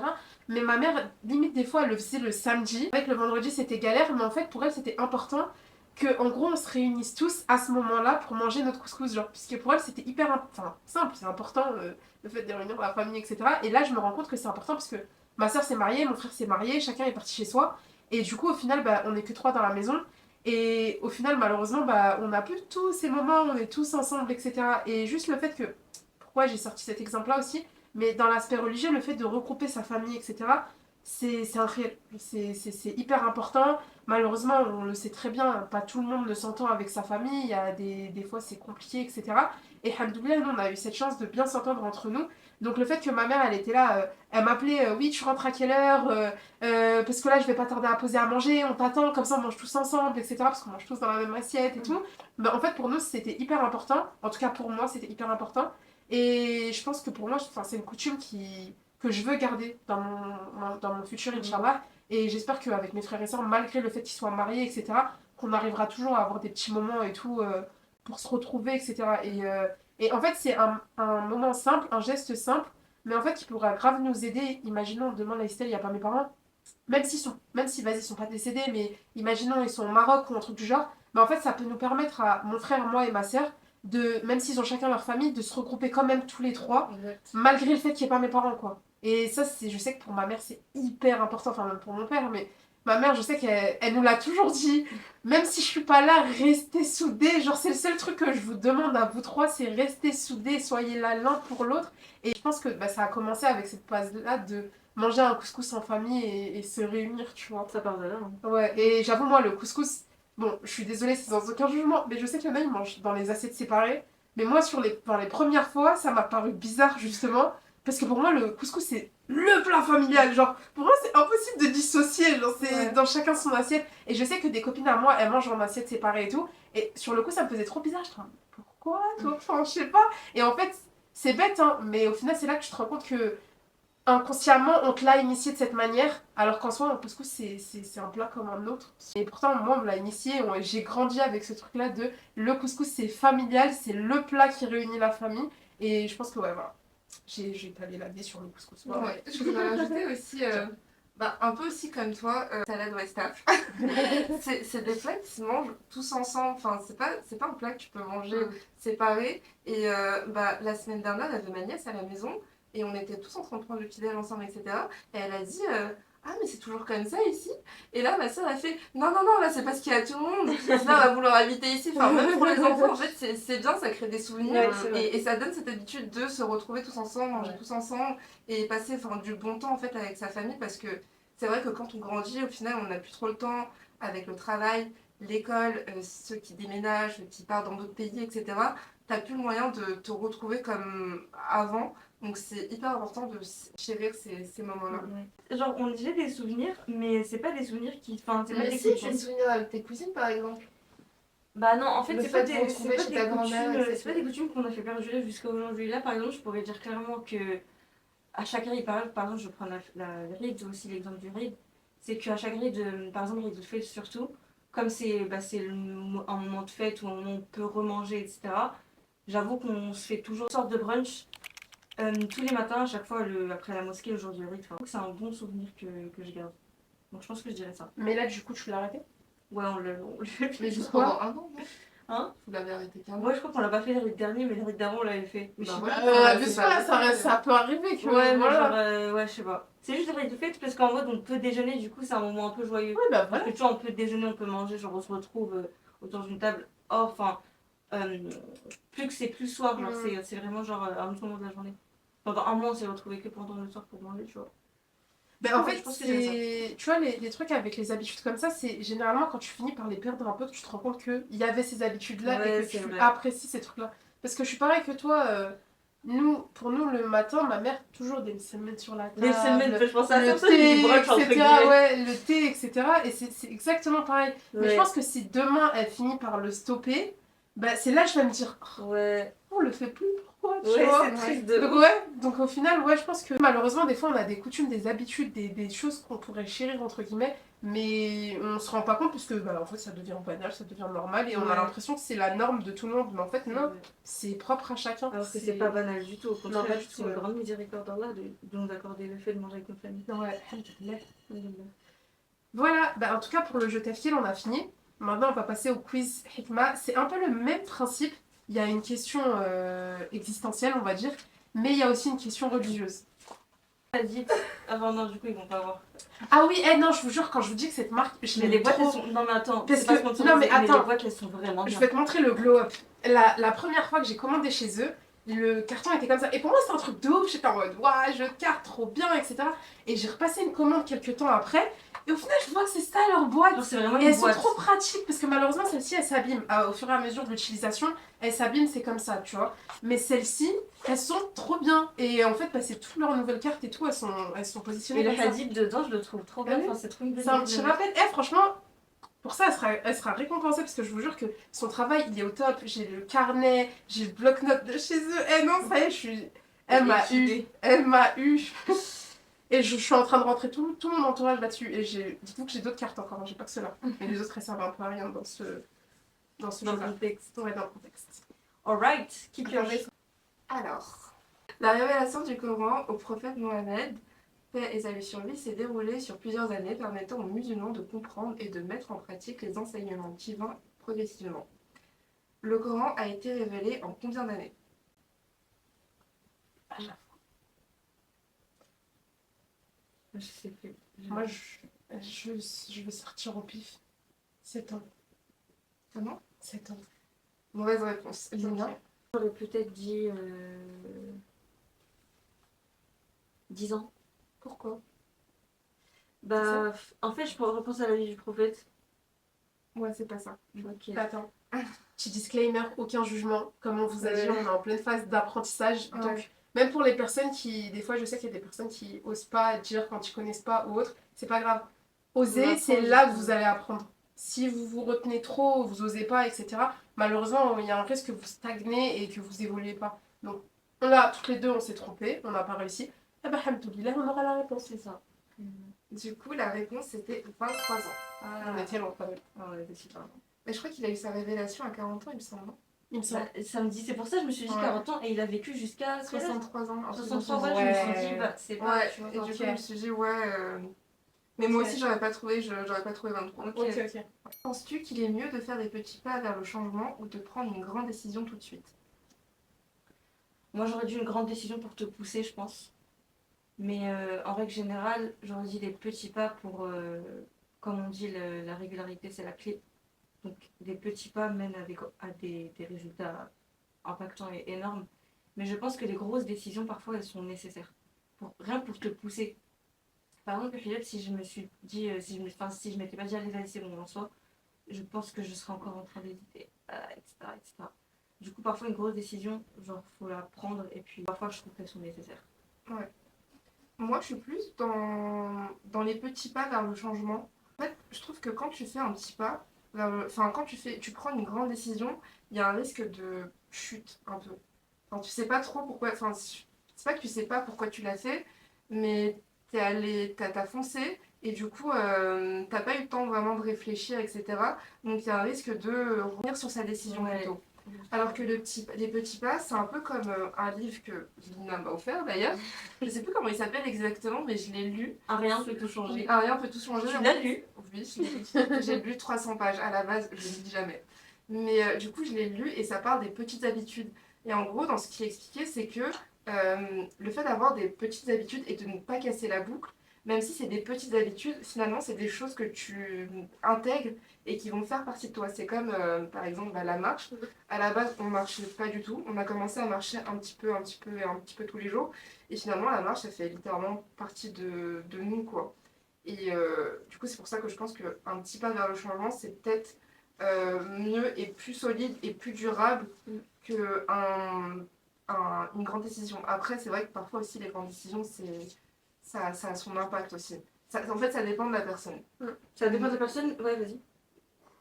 Mais ma mère, limite des fois, elle le faisait le samedi. Avec le vendredi, c'était galère, mais en fait, pour elle, c'était important que, en gros, on se réunisse tous à ce moment-là pour manger notre couscous, genre. Puisque pour elle, c'était hyper simple, c'est important, le fait de réunir la famille, etc. Et là, je me rends compte que c'est important parce que ma soeur s'est mariée, mon frère s'est marié, chacun est parti chez soi. Et du coup, au final, on n'est que trois dans la maison. Et au final, malheureusement, bah, on n'a plus tous ces moments, on est tous ensemble, etc. Et juste le fait que, pourquoi j'ai sorti cet exemple-là aussi, mais dans l'aspect religieux, le fait de regrouper sa famille, etc., c'est hyper important. Malheureusement, on le sait très bien, pas tout le monde ne s'entend avec sa famille, il y a des fois c'est compliqué, etc. Et alhamdoulilah, nous, on a eu cette chance de bien s'entendre entre nous. Donc le fait que ma mère, elle était là, elle m'appelait, oui, tu rentres à quelle heure parce que là, je vais pas tarder à poser à manger, on t'attend, comme ça, on mange tous ensemble, etc. Parce qu'on mange tous dans la même assiette et tout. Mais en fait, pour nous, c'était hyper important. En tout cas, pour moi, c'était hyper important. Et je pense que pour moi, c'est une coutume que je veux garder dans mon futur, Inch'Allah. Et j'espère qu'avec mes frères et sœurs, malgré le fait qu'ils soient mariés, etc., qu'on arrivera toujours à avoir des petits moments et tout pour se retrouver, etc. Et en fait, c'est un moment simple, un geste simple, mais en fait, qui pourra grave nous aider. Imaginons, demain, là, Estelle, il n'y a pas mes parents. Même si, vas-y, ils sont pas décédés, mais imaginons, ils sont au Maroc ou un truc du genre, mais en fait, ça peut nous permettre à mon frère, moi et ma sœur, même s'ils ont chacun leur famille, de se regrouper quand même tous les trois, malgré le fait qu'il n'y ait pas mes parents, quoi. Et ça, je sais que pour ma mère, c'est hyper important, enfin, même pour mon père, mais ma mère, je sais qu'elle nous l'a toujours dit, même si je suis pas là, restez soudés. Genre, c'est le seul truc que je vous demande à vous trois, c'est rester soudés, soyez là l'un pour l'autre. Et je pense que bah, ça a commencé avec cette phase-là de manger un couscous en famille et se réunir, tu vois. Ça part de là. Hein. Ouais, et j'avoue, moi, le couscous, bon, je suis désolée, c'est sans aucun jugement, mais je sais qu'il y en a, ils mangent dans les assiettes séparées. Mais moi, dans les premières fois, ça m'a paru bizarre, justement, parce que pour moi, le couscous, c'est le plat familial. Genre, pour moi, c'est impossible de dissocier. Genre, c'est dans chacun son assiette. Et je sais que des copines à moi, elles mangent en assiette séparée et tout. Et sur le coup, ça me faisait trop bizarre. Je me dis, pourquoi toi? Enfin, je sais pas. Et en fait, c'est bête, hein, mais au final, c'est là que tu te rends compte que inconsciemment, on te l'a initié de cette manière, alors qu'en soi, le couscous, c'est un plat comme un autre. Et pourtant, moi, on me l'a initié, j'ai grandi avec ce truc-là de le couscous, c'est familial, c'est le plat qui réunit la famille. Et je pense que, ouais, voilà, j'ai étalé la vie sur le couscous. Voilà. Ouais, je voudrais rajouter aussi, un peu aussi comme toi, salade westaf. C'est des plats qui se mangent tous ensemble. Enfin, c'est pas un plat que tu peux manger séparé. Et la semaine dernière, il y avait ma nièce à la maison. Et on était tous en train de prendre le petit-déj ensemble, etc. Et elle a dit ah, mais c'est toujours comme ça ici. Et là, ma soeur a fait non, non, non, là, c'est parce qu'il y a tout le monde. Là, on va vouloir habiter ici. Enfin, même pour les enfants, en fait, c'est bien, ça crée des souvenirs. Ouais, et ça donne cette habitude de se retrouver tous ensemble, manger tous ensemble et passer du bon temps, en fait, avec sa famille. Parce que c'est vrai que quand on grandit, au final, on n'a plus trop le temps avec le travail, l'école, ceux qui déménagent, ceux qui partent dans d'autres pays, etc. T'as plus le moyen de te retrouver comme avant. Donc c'est hyper important de chérir ces moments-là. Ouais. Genre, on disait des souvenirs, mais c'est pas des souvenirs qui. Enfin, c'est pas Mais des si, coutumes. des souvenirs avec tes cousines par exemple. Bah non, en fait, Le c'est fait pas de des retrouver chez ta grand-mère, coutumes. etc. C'est pas des coutumes qu'on a fait perdurer jusqu'à aujourd'hui. Là, par exemple, je pourrais dire clairement que à chaque ride, par exemple, je prends la ride, aussi l'exemple du ride, c'est qu'à chaque ride, par exemple, ride de fête surtout, comme c'est un moment de fête où on peut remanger, etc., j'avoue qu'on se fait toujours une sorte de brunch tous les matins, à chaque fois après la mosquée, le jour du rite. Enfin, c'est un bon souvenir que je garde. Donc je pense que je dirais ça. Mais là, du coup, tu l'as arrêté? Ouais, on l'a Mais juste Pourquoi pendant un an, non? Hein? Vous l'avez arrêté qu'un an. Ouais, je crois qu'on l'a pas fait le rite dernier, mais le rite d'avant, on l'avait fait. Mais je sais pas. Mais c'est pas, ça peut arriver que. Ouais, mais voilà. genre, ouais, je sais pas. C'est juste le rite de fête parce qu'en mode, on peut déjeuner, du coup, c'est un moment un peu joyeux. Ouais, bah Parce voilà. que tu vois, on peut déjeuner, on peut manger, genre on se retrouve autour d'une table. Or, enfin, plus que c'est plus soir, genre c'est vraiment genre un autre moment de la journée. Pendant un mois, on s'est retrouvés que pendant le soir pour manger, tu vois. Ben, en Ouais, fait, je pense que c'est c'est. Tu vois, les trucs avec les habitudes comme ça, c'est généralement quand tu finis par les perdre un peu, que tu te rends compte qu'il y avait ces habitudes-là Ouais, et que c'est tu vrai. apprécies ces trucs-là. Parce que je suis pareil que toi, pour nous, le matin, ma mère, toujours des semaines sur la table. Des semaines, je pense à le ça, j'ai dit thé, brunch entre etc. guillemets. Ouais, le thé, etc. Et c'est exactement pareil. Mais je Ouais. pense que si demain, elle finit par le stopper, bah, c'est là que je vais me dire, Ouais, on le fait plus, pourquoi, tu ouais, vois. c'est triste de Donc ouf. ouais, donc au final, ouais, je pense que malheureusement, des fois, on a des coutumes, des habitudes, des choses qu'on pourrait chérir, entre guillemets, mais on se rend pas compte parce que, bah, en fait, ça devient banal, ça devient normal, et on a Ouais. l'impression que c'est la norme de tout le monde, mais en fait, non, Ouais. c'est propre à chacun. Alors que c'est pas banal du tout, au Non, pas contraire, du c'est tout, une ouais. grande miséricorde d'Allah de nous accorder le fait de manger avec nos familles. Ouais, alhamdoulilah. Voilà, bah, en tout cas, pour le jeu tafkil, on a fini. Maintenant, on va passer au quiz Hikma. C'est un peu le même principe. Il y a une question existentielle, on va dire, mais il y a aussi une question religieuse. Hadith. Ah bah non, du coup, ils vont pas voir. Ah oui, non, je vous jure, quand je vous dis que cette marque, je Mais les l'aime boîtes, trop. elles sont. Non, mais attends, Parce c'est pas que- sponsorisé, non, mais attends. les boîtes, elles sont vraiment Je bien. vais te montrer le glow-up. La première fois que j'ai commandé chez eux, le carton était comme ça. Et pour moi, c'est un truc de ouf. J'étais en mode, waouh, jeu de cartes, trop bien, etc. Et j'ai repassé une commande quelques temps après. Et au final, je vois que c'est ça leur boîte. Genre, c'est vraiment Et une elles sont boîte. trop pratiques parce que malheureusement, celle-ci, elle s'abîme. Au fur et à mesure de l'utilisation, elle s'abîme, c'est comme ça, tu vois. Mais celles-ci, elles sont trop bien. Et en fait, bah, c'est toutes leurs nouvelles cartes et tout, elles sont positionnées Et le comme ça. hadith dedans, je le trouve trop bien. Ah oui. Enfin, c'est trop une belle C'est un idée petit de mettre. rappel. Franchement, pour ça, elle sera récompensée parce que je vous jure que son travail, il est au top. J'ai le carnet, j'ai le bloc-notes de chez eux. Non, ça y est, je suis. Elle m'a eu. Équipée. Elle m'a eu. Et je suis en train de rentrer tout mon entourage là-dessus. Et dites-vous que j'ai d'autres cartes encore, hein, j'ai pas que cela. Mais les autres, elles servent un peu à rien dans ce Dans le jeu-là. contexte. Ouais, dans le contexte. Alright, qui pioche? Alors, la révélation du Coran au prophète Mohammed, paix et salut sur lui, s'est déroulée sur plusieurs années, permettant aux musulmans de comprendre et de mettre en pratique les enseignements divins progressivement. Le Coran a été révélé en combien d'années? Je sais plus. Moi, je veux sortir au pif. 7 ans. Comment? 7 ans. Mauvaise réponse. Lina? J'aurais peut-être dit 10 ans. Pourquoi? Bah, en fait, je repense à la vie du prophète. Ouais, c'est pas ça. Ok. Attends. Petit disclaimer, aucun jugement. Comme on vous a dit, on est en pleine phase d'apprentissage. Ouais. Donc, même pour les personnes qui. Des fois, je sais qu'il y a des personnes qui osent pas dire quand ils connaissent pas ou autre. C'est pas grave. On Oser, apprend c'est là que justement. vous allez apprendre. Si vous vous retenez trop, vous osez pas, etc., malheureusement, il y a un risque que vous stagnez et que vous évoluez pas. Donc, là, toutes les deux, on s'est trompés, on n'a pas réussi. Eh ben, alhamdoulilah, on aura la réponse. C'est ça. Du coup, la réponse c'était 23 ans. Ah, On était loin quand même. on était super loin. Mais je crois qu'il a eu sa révélation à 40 ans, il me semble. Non? Il me semble. Bah, ça me dit, c'est pour ça que je me suis dit Ouais. 40 ans et il a vécu jusqu'à 63 ans. un truc dans ce 63 genre. ans. Ouais. Je me suis dit, bah, c'est pas. Ouais, tu vois, et du enfin, coup, je me suis dit, ouais. Mais moi aussi, j'aurais pas trouvé 23. Ok. Ok. Penses-tu qu'il est mieux de faire des petits pas vers le changement ou de prendre une grande décision tout de suite? Moi, j'aurais dû une grande décision pour te pousser, je pense. Mais en règle générale, j'aurais dit des petits pas pour, comme on dit, la régularité, c'est la clé. Donc, des petits pas mènent à des résultats impactants et énormes. Mais je pense que les grosses décisions, parfois, elles sont nécessaires. Rien pour te pousser. Par exemple, Philippe, si je me suis dit, si je m'étais pas dit, allez, vas-y, c'est bon, en soi, je pense que je serais encore en train d'hésiter, etc., etc. Du coup, parfois, une grosse décision, genre, faut la prendre, et puis parfois, je trouve qu'elles sont nécessaires. Moi, je suis plus dans les petits pas vers le changement. En fait, je trouve que quand tu fais un petit pas vers enfin, quand tu prends une grande décision, il y a un risque de chute un peu. Enfin, tu sais pas trop pourquoi. Enfin, c'est pas que tu sais pas pourquoi tu l'as fait, mais t'as foncé et du coup, t'as pas eu le temps vraiment de réfléchir, etc. Donc, il y a un risque de revenir sur sa décision Ouais. plutôt. Alors que les petits pas, c'est un peu comme un livre que Lina m'a offert d'ailleurs. Je sais plus comment il s'appelle exactement, mais je l'ai lu. Un rien peut tout changer. Un rien peut tout changer. Tu l'as lu? Oui, je l'ai lu. J'ai lu 300 pages. À la base, je ne lis jamais. Mais du coup, je l'ai lu et ça parle des petites habitudes. Et en gros, dans ce qui est expliqué, c'est que le fait d'avoir des petites habitudes et de ne pas casser la boucle, même si c'est des petites habitudes, finalement, c'est des choses que tu intègres et qui vont faire partie de toi. C'est comme, par exemple, la marche. À la base, on marchait pas du tout. On a commencé à marcher un petit peu tous les jours. Et finalement, la marche, ça fait littéralement partie de nous, quoi. Et du coup, c'est pour ça que je pense qu'un petit pas vers le changement, c'est peut-être mieux et plus solide et plus durable qu'une grande décision. Après, c'est vrai que parfois aussi, les grandes décisions, ça a son impact aussi. En fait, ça dépend de la personne. Ça dépend de la personne. Ouais, vas-y.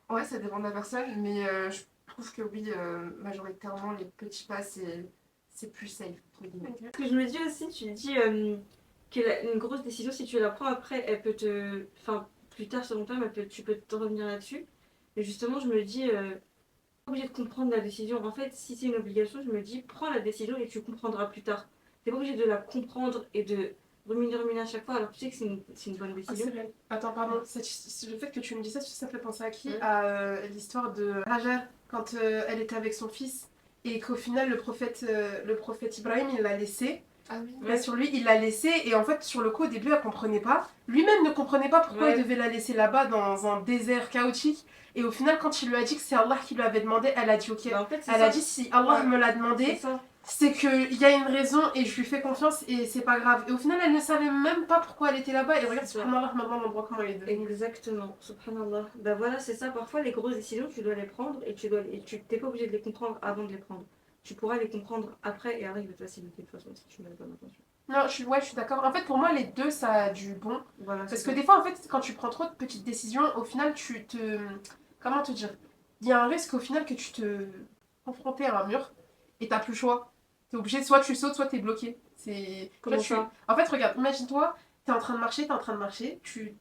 Ouais, ça dépend de la personne, mais je trouve que oui, majoritairement, les petits pas, c'est plus safe, entre guillemets. Ce que je me dis aussi, tu dis une grosse décision, si tu la prends après, elle peut te. Enfin, plus tard sur long terme, tu peux te revenir là-dessus. Mais justement, je me dis, pas obligé de comprendre la décision. En fait, si c'est une obligation, je me dis, prends la décision et tu comprendras plus tard. T'es pas obligé de la comprendre et de ruminer à chaque fois, alors tu sais que c'est une bonne Ah, décision. c'est vrai. Attends, pardon. Le fait que tu me dis ça, ça fait penser à qui? Ouais. À l'histoire de Hajar, quand elle était avec son fils, et qu'au final, le prophète Ibrahim, il l'a laissé. Ah oui. Ouais, sur lui, il l'a laissée et en fait, sur le coup, au début, elle comprenait pas. Lui-même ne comprenait pas pourquoi il devait la laisser là-bas dans un désert chaotique. Et au final, quand il lui a dit que c'est Allah qui lui avait demandé, elle a dit ok. Bah, en fait, c'est Elle ça. a dit si Allah Ouais. me l'a C'est demandé, ça. c'est qu'il y a une raison et je lui fais confiance et c'est pas grave. Et au final, elle ne savait même pas pourquoi elle était là-bas. Et regarde, C'est ça. subhanallah, maintenant l'endroit comment il est devenu. Exactement, subhanallah. Bah voilà, c'est ça. Parfois, les grosses décisions, tu dois les prendre et tu t'es pas obligé de les comprendre avant de les prendre. Tu pourras les comprendre après et Allah il va te faciliter de toute façon si tu mets la bonne intention. Non, je suis d'accord. En fait, pour moi, les deux, ça a du bon. Voilà, Parce c'est que ça. des fois, en fait, quand tu prends trop de petites décisions, au final, tu te. Comment te dire? Il y a un risque au final que tu te confrontes à un mur et t'as plus le choix. T'es obligé, soit tu sautes, soit t'es bloqué. C'est. Comment Là, ça? En fait, regarde, imagine-toi, t'es en train de marcher,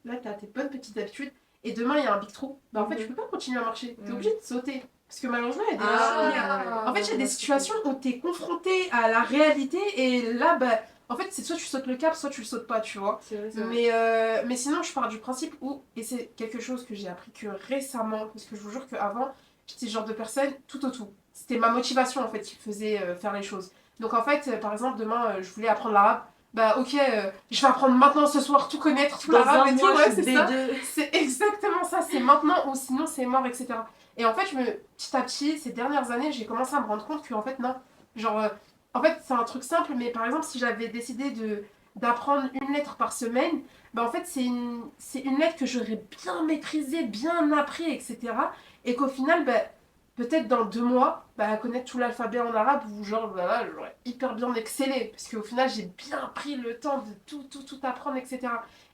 là, t'as tes bonnes petites habitudes, et demain, il y a un big trou. Bah, en fait, tu peux pas continuer à marcher. T'es Mhm. obligé de sauter. Parce que malheureusement, il y a des. Ah. En fait, il y a des situations où t'es confronté à la réalité, et là, bah. En fait, c'est soit tu sautes le cap, soit tu le sautes pas, tu vois. C'est vrai, c'est vrai. Mais sinon, je pars du principe où, et c'est quelque chose que j'ai appris que récemment, parce que je vous jure qu'avant, j'étais ce genre de personne tout au tout. C'était ma motivation en fait qui faisait faire les choses. Donc en fait, par exemple, demain, je voulais apprendre l'arabe. Bah ok, je vais apprendre maintenant ce soir, tout connaître, tout Dans l'arabe un et tout, mois, ouais, je suis c'est ça. B2. C'est exactement ça, c'est maintenant ou sinon c'est mort, etc. Et en fait, petit à petit, ces dernières années, j'ai commencé à me rendre compte que en fait, non. Genre, en fait, c'est un truc simple, mais par exemple, si j'avais décidé d'apprendre une lettre par semaine, bah en fait, c'est une lettre que j'aurais bien maîtrisée, bien appris, etc. Et qu'au final, bah, peut-être dans 2 mois, bah, connaître tout l'alphabet en arabe, ou genre, voilà, j'aurais hyper bien excellé. Parce qu'au final, j'ai bien pris le temps de tout apprendre, etc.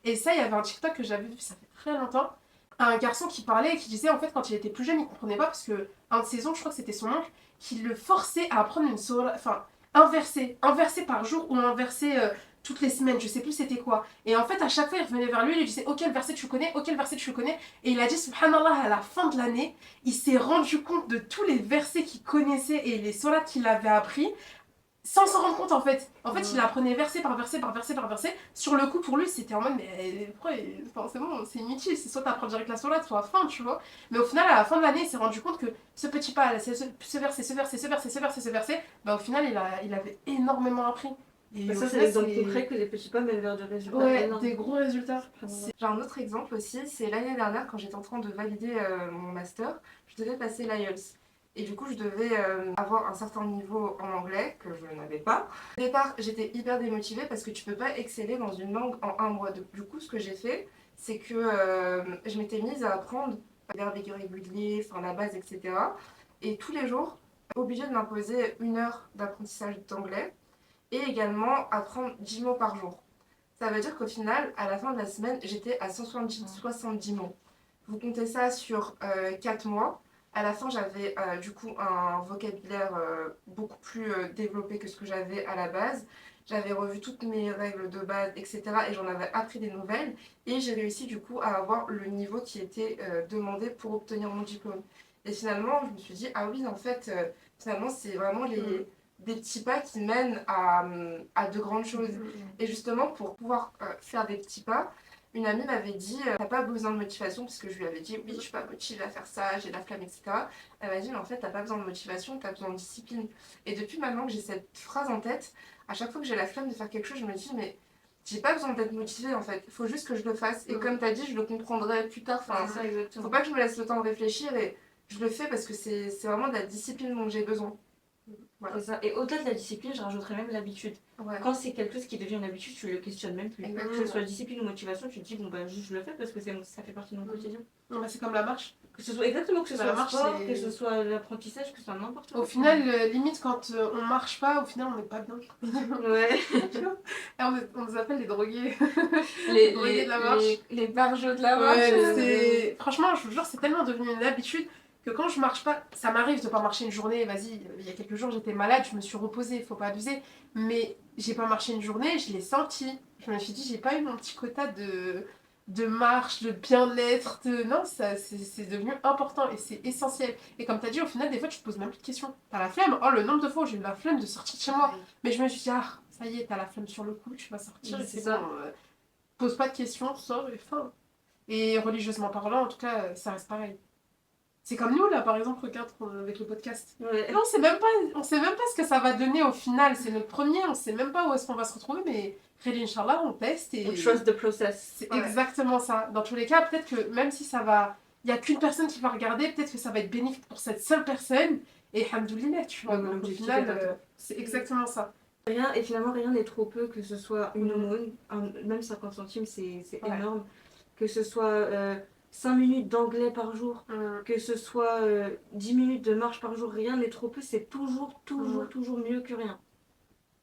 Et ça, il y avait un TikTok que j'avais vu, ça fait très longtemps. Un garçon qui parlait et qui disait, en fait, quand il était plus jeune, il comprenait pas, parce que un de ses oncles, je crois que c'était son oncle, qui le forçait à apprendre une surah, enfin, un verset par jour ou un verset toutes les semaines, je sais plus c'était quoi. Et en fait, à chaque fois, il revenait vers lui, il lui disait auquel verset tu connais, auquel verset tu connais. Et il a dit, subhanallah, à la fin de l'année, il s'est rendu compte de tous les versets qu'il connaissait et les sourates qu'il avait appris, sans s'en rendre compte en fait. En fait, il apprenait verset par verset par verset par verset. Sur le coup, pour lui, c'était en mode, mais pourquoi enfin, c'est bon, c'est inutile, c'est soit t'apprends direct la sourate, soit fin, tu vois. Mais au final, à la fin de l'année, il s'est rendu compte que ce petit pas, ce verset, ce verset, ce verset, ce verset, ce verset, bah au final, il avait énormément appris. Et Bah, au ça, c'est final, l'exemple concret que les petits pas mènent vers des résultats Ouais, énormes. des gros résultats. Subhanallah. J'ai un autre exemple aussi, c'est l'année dernière quand j'étais en train de valider mon master, je devais passer l'IELTS. Et du coup, je devais avoir un certain niveau en anglais que je n'avais pas. Au départ, j'étais hyper démotivée parce que tu peux pas exceller dans une langue en un mois. Du coup, ce que j'ai fait, c'est que je m'étais mise à apprendre les verbes irréguliers, enfin la base, etc. Et tous les jours, obligée de m'imposer 1 heure d'apprentissage d'anglais et également apprendre 10 mots par jour. Ça veut dire qu'au final, à la fin de la semaine, j'étais à 170 mots. Vous comptez ça sur 4 mois. À la fin, j'avais du coup un vocabulaire beaucoup plus développé que ce que j'avais à la base. J'avais revu toutes mes règles de base, etc. Et j'en avais appris des nouvelles. Et j'ai réussi du coup à avoir le niveau qui était demandé pour obtenir mon diplôme. Et finalement, je me suis dit, ah oui, en fait, finalement, c'est vraiment des petits pas qui mènent à de grandes choses. Et justement, pour pouvoir faire des petits pas, une amie m'avait dit t'as pas besoin de motivation, parce que je lui avais dit oui, je suis pas motivée à faire ça, j'ai la flamme, etc. Elle m'a dit mais en fait, t'as pas besoin de motivation, t'as besoin de discipline. Et depuis maintenant que j'ai cette phrase en tête, à chaque fois que j'ai la flamme de faire quelque chose, je me dis mais j'ai pas besoin d'être motivée en fait, il faut juste que je le fasse. Et comme t'as dit, je le comprendrai plus tard. Enfin, C'est ça, exactement. faut pas que je me laisse le temps de réfléchir et je le fais parce que c'est vraiment de la discipline dont j'ai besoin. Voilà. C'est ça. Et au-delà de la discipline, je rajouterais même l'habitude. Ouais. Quand c'est quelque chose qui devient une habitude, tu le questionnes même plus. Exactement. Que ce soit discipline ou motivation, tu te dis bon bah je le fais parce que ça fait partie de mon quotidien. Non, bah, c'est comme la marche. Que ce soit exactement, que ce Bah, soit la le marche, sport, c'est- que ce soit l'apprentissage, que ce soit n'importe quoi. Au final, limite, quand on marche pas, au final, on n'est pas bien. Ouais. Tu vois. Et on nous appelle les drogués. Les, drogués de la marche. Les barjots de la marche. Ouais, franchement, je vous jure, c'est tellement devenu une habitude que quand je marche pas, ça m'arrive de pas marcher une journée. Vas-y, il y a quelques jours, j'étais malade, je me suis reposée, faut pas abuser. Mais j'ai pas marché une journée, je l'ai senti. Je me suis dit, j'ai pas eu mon petit quota de marche, de bien-être. Non, ça, c'est devenu important et c'est essentiel. Et comme t'as dit, au final, des fois, tu te poses même plus de questions. T'as la flemme. Oh, le nombre de fois où j'ai eu la flemme de sortir de chez moi. Mais je me suis dit, ah, ça y est, t'as la flemme sur le coup, tu vas sortir Oui, et c'est c'est ça. bon. Pose pas de questions, sors et fin. Et religieusement parlant, en tout cas, ça reste pareil. C'est comme nous, là, par exemple, regarde, avec le podcast. Ouais. Et on sait même pas ce que ça va donner au final. C'est notre premier, on sait même pas où est-ce qu'on va se retrouver, mais Khair, Inch'Allah, on teste et... On trust the process. C'est Ouais. exactement ça. Dans tous les cas, peut-être que même si ça va... Il n'y a qu'une personne qui va regarder, peut-être que ça va être bénéfique pour cette seule personne. Et hamdoulilah, tu vois. Ouais, Donc au l'objectif final, est atteint. c'est exactement ça. Rien, et finalement, rien n'est trop peu, que ce soit une aumône, même 50 centimes, c'est Ouais. énorme. Que ce soit 5 minutes d'anglais par jour, que ce soit 10 minutes de marche par jour, rien n'est trop peu, c'est toujours mieux que rien.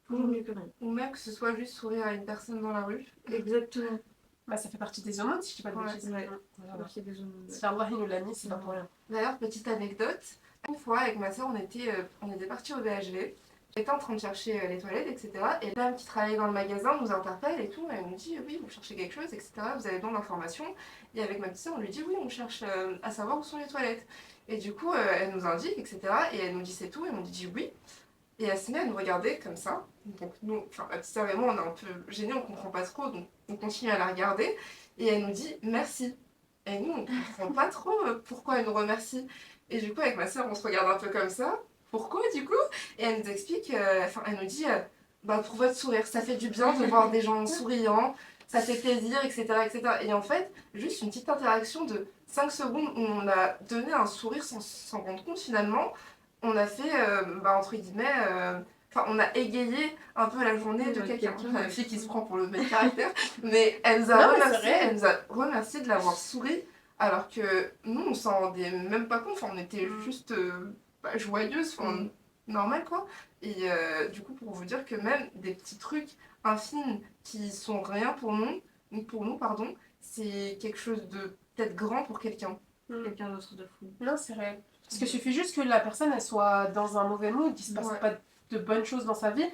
Toujours mieux que rien. Ou même que ce soit juste sourire à une personne dans la rue. Exactement. Bah, ça fait partie des aumônes, si je dis pas de Ouais, bêtises. ouais. Voilà. Merci des aumônes. Si Allah il nous l'a mis, c'est pas pour rien. D'ailleurs, petite anecdote, une fois avec ma soeur, on était partis au BHV. J'étais en train de chercher les toilettes, etc. Et la dame qui travaillait dans le magasin nous interpelle et tout. Elle nous dit oui, vous cherchez quelque chose, etc. Vous avez besoin d'informations. Et avec ma petite soeur, on lui dit oui, on cherche à savoir où sont les toilettes. Et du coup, elle nous indique, etc. Et elle nous dit c'est tout. Et on lui dit oui. Et elle se met à nous regarder comme ça. Donc nous, enfin ma petite soeur et moi, on est un peu gênés, on comprend pas trop. Donc on continue à la regarder. Et elle nous dit merci. Et nous, on comprend pas trop pourquoi elle nous remercie. Et du coup, avec ma soeur, on se regarde un peu comme ça. Pourquoi, du coup? Et elle nous explique, enfin, elle nous dit, bah, pour votre sourire, ça fait du bien de voir des gens souriants, ça fait plaisir, etc., etc. Et en fait, juste une petite interaction de 5 secondes où on a donné un sourire sans s'en rendre compte, finalement, on a fait, bah, entre guillemets, enfin, on a égayé un peu la journée de Ouais, quelqu'un. quelqu'un, La ouais. fille qui se prend pour le mauvais caractère. Mais elle nous a Non, mais c'est remercié, vrai. elle nous a remercié de l'avoir souri, alors que nous, on s'en rendait même pas compte, enfin, on était juste joyeuse, enfin, normal quoi. Et du coup, pour vous dire que même des petits trucs infimes qui sont rien pour nous, pardon, c'est quelque chose de peut-être grand pour quelqu'un. Quelqu'un d'autre de fou. Non, c'est réel. Parce qu'il suffit juste que la personne elle soit dans un mauvais mood, qu'il se passe Ouais. pas de bonnes choses dans sa vie.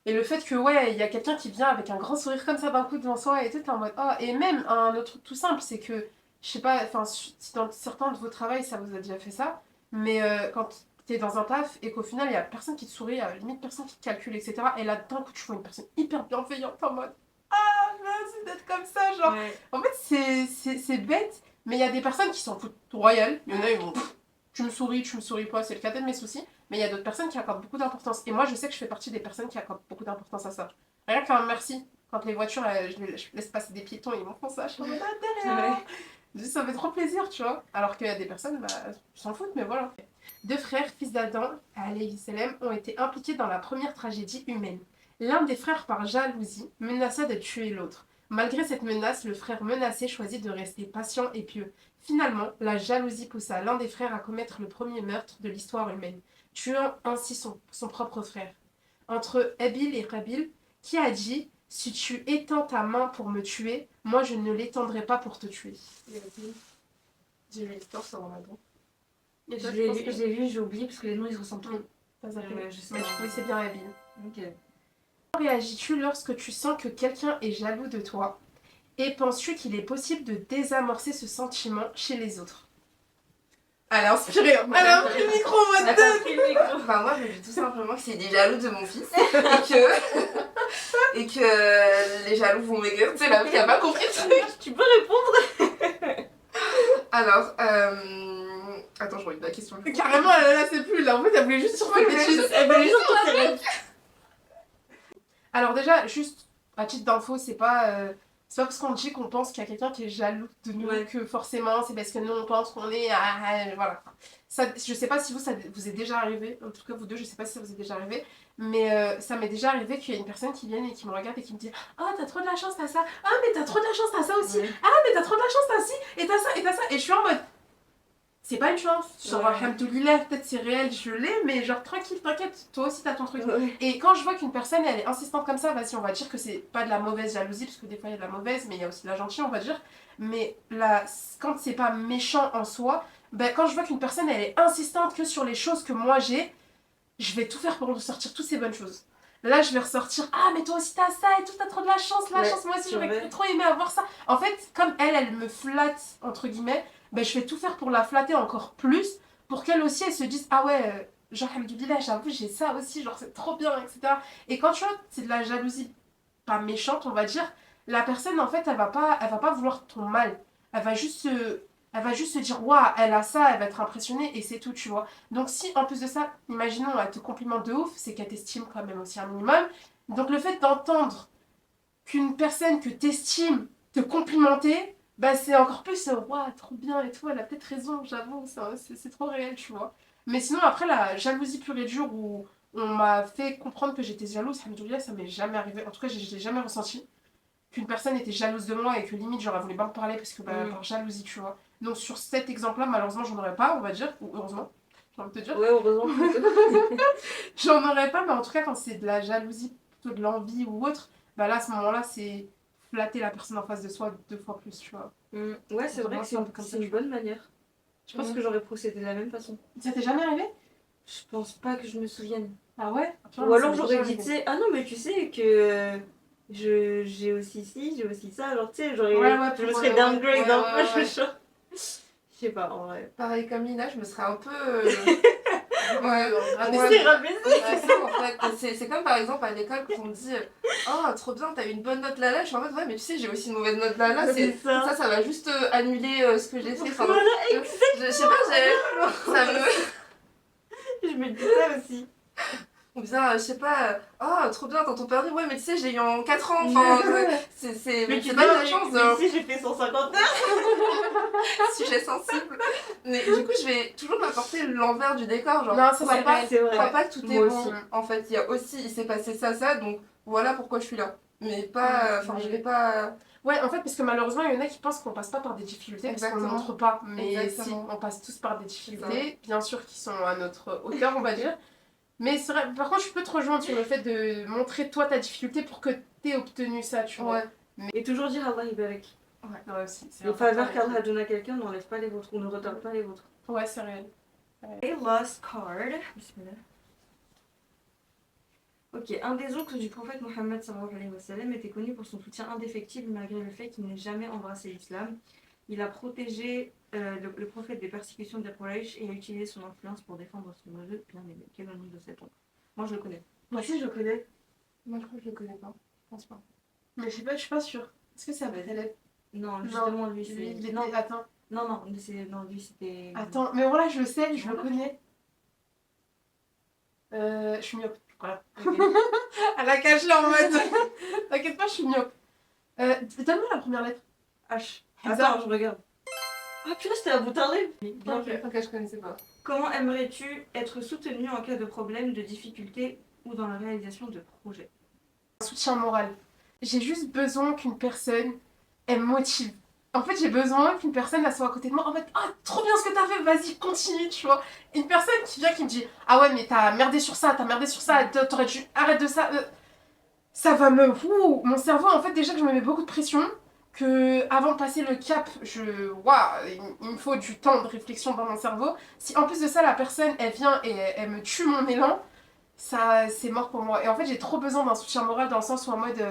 Et le fait que, ouais, il y a quelqu'un qui vient avec un grand sourire comme ça d'un coup devant soi et tout, t'es en mode oh. Et même un autre truc tout simple, c'est que, je sais pas, enfin, si dans certains de vos travails ça vous a déjà fait ça, mais quand t'es dans un taf et qu'au final il y a personne qui te sourit, limite personne qui te calcule, etc. Et là d'un coup tu vois une personne hyper bienveillante en mode ah, merci d'être comme ça, genre. Ouais. En fait, c'est bête, mais il y a des personnes qui s'en foutent royal. Il y en a, ils vont tu me souris pas, c'est le cadet de mes soucis. Mais il y a d'autres personnes qui accordent beaucoup d'importance. Et moi, je sais que je fais partie des personnes qui accordent beaucoup d'importance à ça. Rien qu'un merci. Quand les voitures, je laisse passer des piétons, ils m'en font ça. Je suis en mode C'est vrai. ça fait trop plaisir, tu vois. Alors qu'il y a des personnes, bah, ils s'en foutent, mais voilà. Deux frères, fils d'Adam, alayhi salam, ont été impliqués dans la première tragédie humaine. L'un des frères, par jalousie, menaça de tuer l'autre. Malgré cette menace, le frère menacé choisit de rester patient et pieux. Finalement, la jalousie poussa l'un des frères à commettre le premier meurtre de l'histoire humaine, tuant ainsi son propre frère. Entre Abil et Qabil, qui a dit « Si tu étends ta main pour me tuer, moi je ne l'étendrai pas pour te tuer. » J'ai lu l'histoire sur Ramadan. Et Je toi, tu l'ai penses lu, que- j'ai lu, j'ai oublié parce que les noms ils se ressemblent trop. T'as zappé. Ouais, je sais Mais pas. du coup, c'est bien Abil. Ok. Comment réagis-tu lorsque tu sens que quelqu'un est jaloux de toi? Et penses-tu qu'il est possible de désamorcer ce sentiment chez les autres? Elle a inspiré, elle a pris le micro, On a pas pris le micro. Enfin, moi, je dis tout simplement que c'est des jaloux de mon fils et que les jaloux vont maigrir. Tu sais, la fille qui a pas compris le truc. Tu peux répondre. Alors, attends, je relis la question. Carrément, là, c'est plus là. En fait, elle voulait juste survoler des choses. Elle veut juste qu'on s'arrête. Alors, déjà, juste à titre d'info, c'est pas parce qu'on dit qu'on pense qu'il y a quelqu'un qui est jaloux de nous Ouais. que forcément c'est parce que nous on pense qu'on est. Voilà. Ça, je sais pas si ça vous est déjà arrivé, en tout cas vous deux, je sais pas si ça vous est déjà arrivé, mais ça m'est déjà arrivé qu'il y ait une personne qui vienne et qui me regarde et qui me dit oh, t'as trop de la chance, t'as ça. Ah, mais t'as trop de la chance, t'as ça aussi. Ouais. Ah, mais t'as trop de la chance, t'as ci, et t'as ça, et t'as ça. Et je suis en mode. C'est pas une chance. Genre, Ouais. alhamdoulilah, peut-être c'est réel, je l'ai, mais genre, tranquille, t'inquiète, toi aussi t'as ton truc. Ouais. Et quand je vois qu'une personne elle est insistante comme ça, vas-y, on va dire que c'est pas de la mauvaise jalousie, parce que des fois il y a de la mauvaise, mais il y a aussi de la gentille, on va dire. Mais là, quand c'est pas méchant en soi, ben, quand je vois qu'une personne elle est insistante que sur les choses que moi j'ai, je vais tout faire pour ressortir toutes ces bonnes choses. Là, je vais ressortir ah, mais toi aussi t'as ça et tout, t'as trop de la chance, Ouais, moi aussi c'est j'aurais vrai. trop aimé avoir ça. En fait, comme elle me flatte, entre guillemets, ben, je vais tout faire pour la flatter encore plus, pour qu'elle aussi elle se dise ah ouais. Genre, alhamdoulilah, j'avoue, j'ai ça aussi, genre, c'est trop bien, etc. Et quand tu vois, c'est de la jalousie pas méchante, on va dire, la personne, en fait, elle va pas vouloir ton mal. Elle Elle va juste se dire, waouh, elle a ça, elle va être impressionnée et c'est tout, tu vois. Donc si en plus de ça, imaginons, elle te complimente de ouf, c'est qu'elle t'estime quand même aussi un minimum. Donc le fait d'entendre qu'une personne que t'estimes te complimenter, bah c'est encore plus, waouh, trop bien et tout, elle a peut-être raison, j'avoue, c'est trop réel, tu vois. Mais sinon, après, la jalousie pure et dure où on m'a fait comprendre que j'étais jalouse, alhamdoulilah, ça m'est jamais arrivé. En tout cas, je l'ai jamais ressenti. Qu'une personne était jalouse de moi et que limite j'aurais voulu pas me parler parce que par jalousie, tu vois. Donc sur cet exemple-là, malheureusement, j'en aurais pas, on va dire, ou heureusement, j'ai envie de te dire. Ouais, heureusement. J'en aurais pas, mais en tout cas, quand c'est de la jalousie, plutôt de l'envie ou autre, bah là, à ce moment-là, c'est flatter la personne en face de soi 2 fois plus, tu vois. Ouais, c'est vrai que c'est un peu comme ça, une bonne manière. Je pense que j'aurais procédé de la même façon. Ça t'est jamais arrivé? Je pense pas que je me souvienne. Ah ouais? Ou alors j'aurais dit, tu sais, ah non, mais tu sais que j'ai aussi ci, j'ai aussi ça. Alors, tu sais, j'aurais. Ouais, Je me serais downgrade un peu, ouais. genre. Je sais pas, en vrai. Pareil comme Lina, je me serais un peu. Ouais, Rabaisser, rabaisser. Ouais, ça, en fait. C'est comme par exemple à l'école quand on me dit oh, trop bien, t'as eu une bonne note là, je suis en mode ouais, mais tu sais, j'ai aussi une mauvaise note là. C'est ça. Ça va juste annuler ce que j'ai fait. Enfin, Voilà, je sais pas, ça me. Je me dis ça aussi. Ou bien, je sais pas, oh, trop bien, dans ton permis, ouais, mais tu sais, j'ai eu en 4 ans. Enfin, mais tu c'est pas de la dis, chance. mais si j'ai fait 150 heures. Sujet sensible. Mais du coup, je vais toujours m'apporter l'envers du décor. Genre, Non, ça, crois c'est pas, vrai, c'est vrai. crois pas que tout Moi est aussi. bon. En fait, il y a aussi, il s'est passé ça, donc voilà pourquoi je suis là. Mais pas, enfin, je vais pas. Ouais, en fait, parce que malheureusement, il y en a qui pensent qu'on passe pas par des difficultés parce qu'on ne Exactement. montre pas. Mais Exactement. si, on passe tous par des difficultés, bien sûr, qui sont à notre hauteur, on va dire. Mais c'est vrai, par contre, je peux te rejoindre sur le fait de montrer toi ta difficulté pour que t'aies obtenu ça, tu vois. Ouais. Et toujours dire Allah Ibarak. Ouais, aussi. C'est Les important faveurs avec qu'Allah donne à quelqu'un n'enlève pas les vôtres ou ne retarde pas les vôtres. Ouais, c'est réel. Et last card. Bismillah. Ok, un des oncles du prophète Mohammed sallallahu alayhi wa sallam était connu pour son soutien indéfectible malgré le fait qu'il n'ait jamais embrassé l'islam. Il a protégé le prophète des persécutions des Quraysh et a utilisé son influence pour défendre son neveu bien-aimé. Quel est le nom de cet oncle? Moi je le connais. Moi aussi, je le connais. Moi, je crois que je le connais pas. Je pense pas. Mais je sais pas, je suis pas sûre. Est-ce que c'est Abed Taleb? Non, justement lui c'est. Lui, il était... Non, Attends. non, lui c'était. Attends, mais voilà, je le sais, je le connais. Je suis myope. Voilà. Ok. Elle a caché en mode. T'inquiète pas, je suis myope. Donne-moi la première lettre. H. Hazard. Attends, je regarde. Ah purée, c'était à bout tarder. Bien Ok, vu. je connaissais pas. Comment aimerais-tu être soutenu en cas de problème, de difficulté ou dans la réalisation de projets? Un soutien moral. J'ai juste besoin qu'une personne, elle me motive. En fait, j'ai besoin qu'une personne, elle soit à côté de moi. En fait, ah, trop bien ce que t'as fait, vas-y, continue, tu vois. Une personne qui vient, qui me dit, ah ouais, mais t'as merdé sur ça, t'aurais dû arrêter de ça. Ça va me... Ouh, mon cerveau, en fait, déjà que je me mets beaucoup de pression, que avant de passer le cap, waouh, il me faut du temps de réflexion dans mon cerveau. Si en plus de ça, la personne, elle vient et elle me tue mon élan, ça, c'est mort pour moi. Et en fait, j'ai trop besoin d'un soutien moral dans le sens où en mode,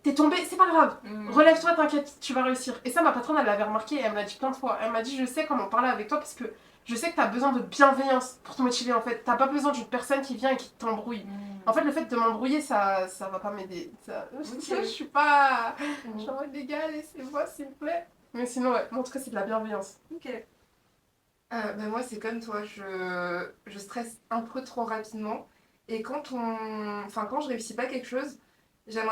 t'es tombé, c'est pas grave. Relève-toi, t'inquiète, tu vas réussir. Et ça, ma patronne, elle l'avait remarqué et elle me l'a dit plein de fois. Elle m'a dit, je sais comment parler avec toi parce que je sais que t'as besoin de bienveillance pour te motiver en fait. T'as pas besoin d'une personne qui vient et qui t'embrouille. En fait, le fait de m'embrouiller, ça va pas m'aider. Je suis pas... Je suis en mode, les gars, laissez-moi, s'il vous plaît. Mais sinon, ouais, en tout cas, c'est de la bienveillance. Ok. Ben moi, c'est comme toi, je stresse un peu trop rapidement. Et quand quand je réussis pas quelque chose, j'aime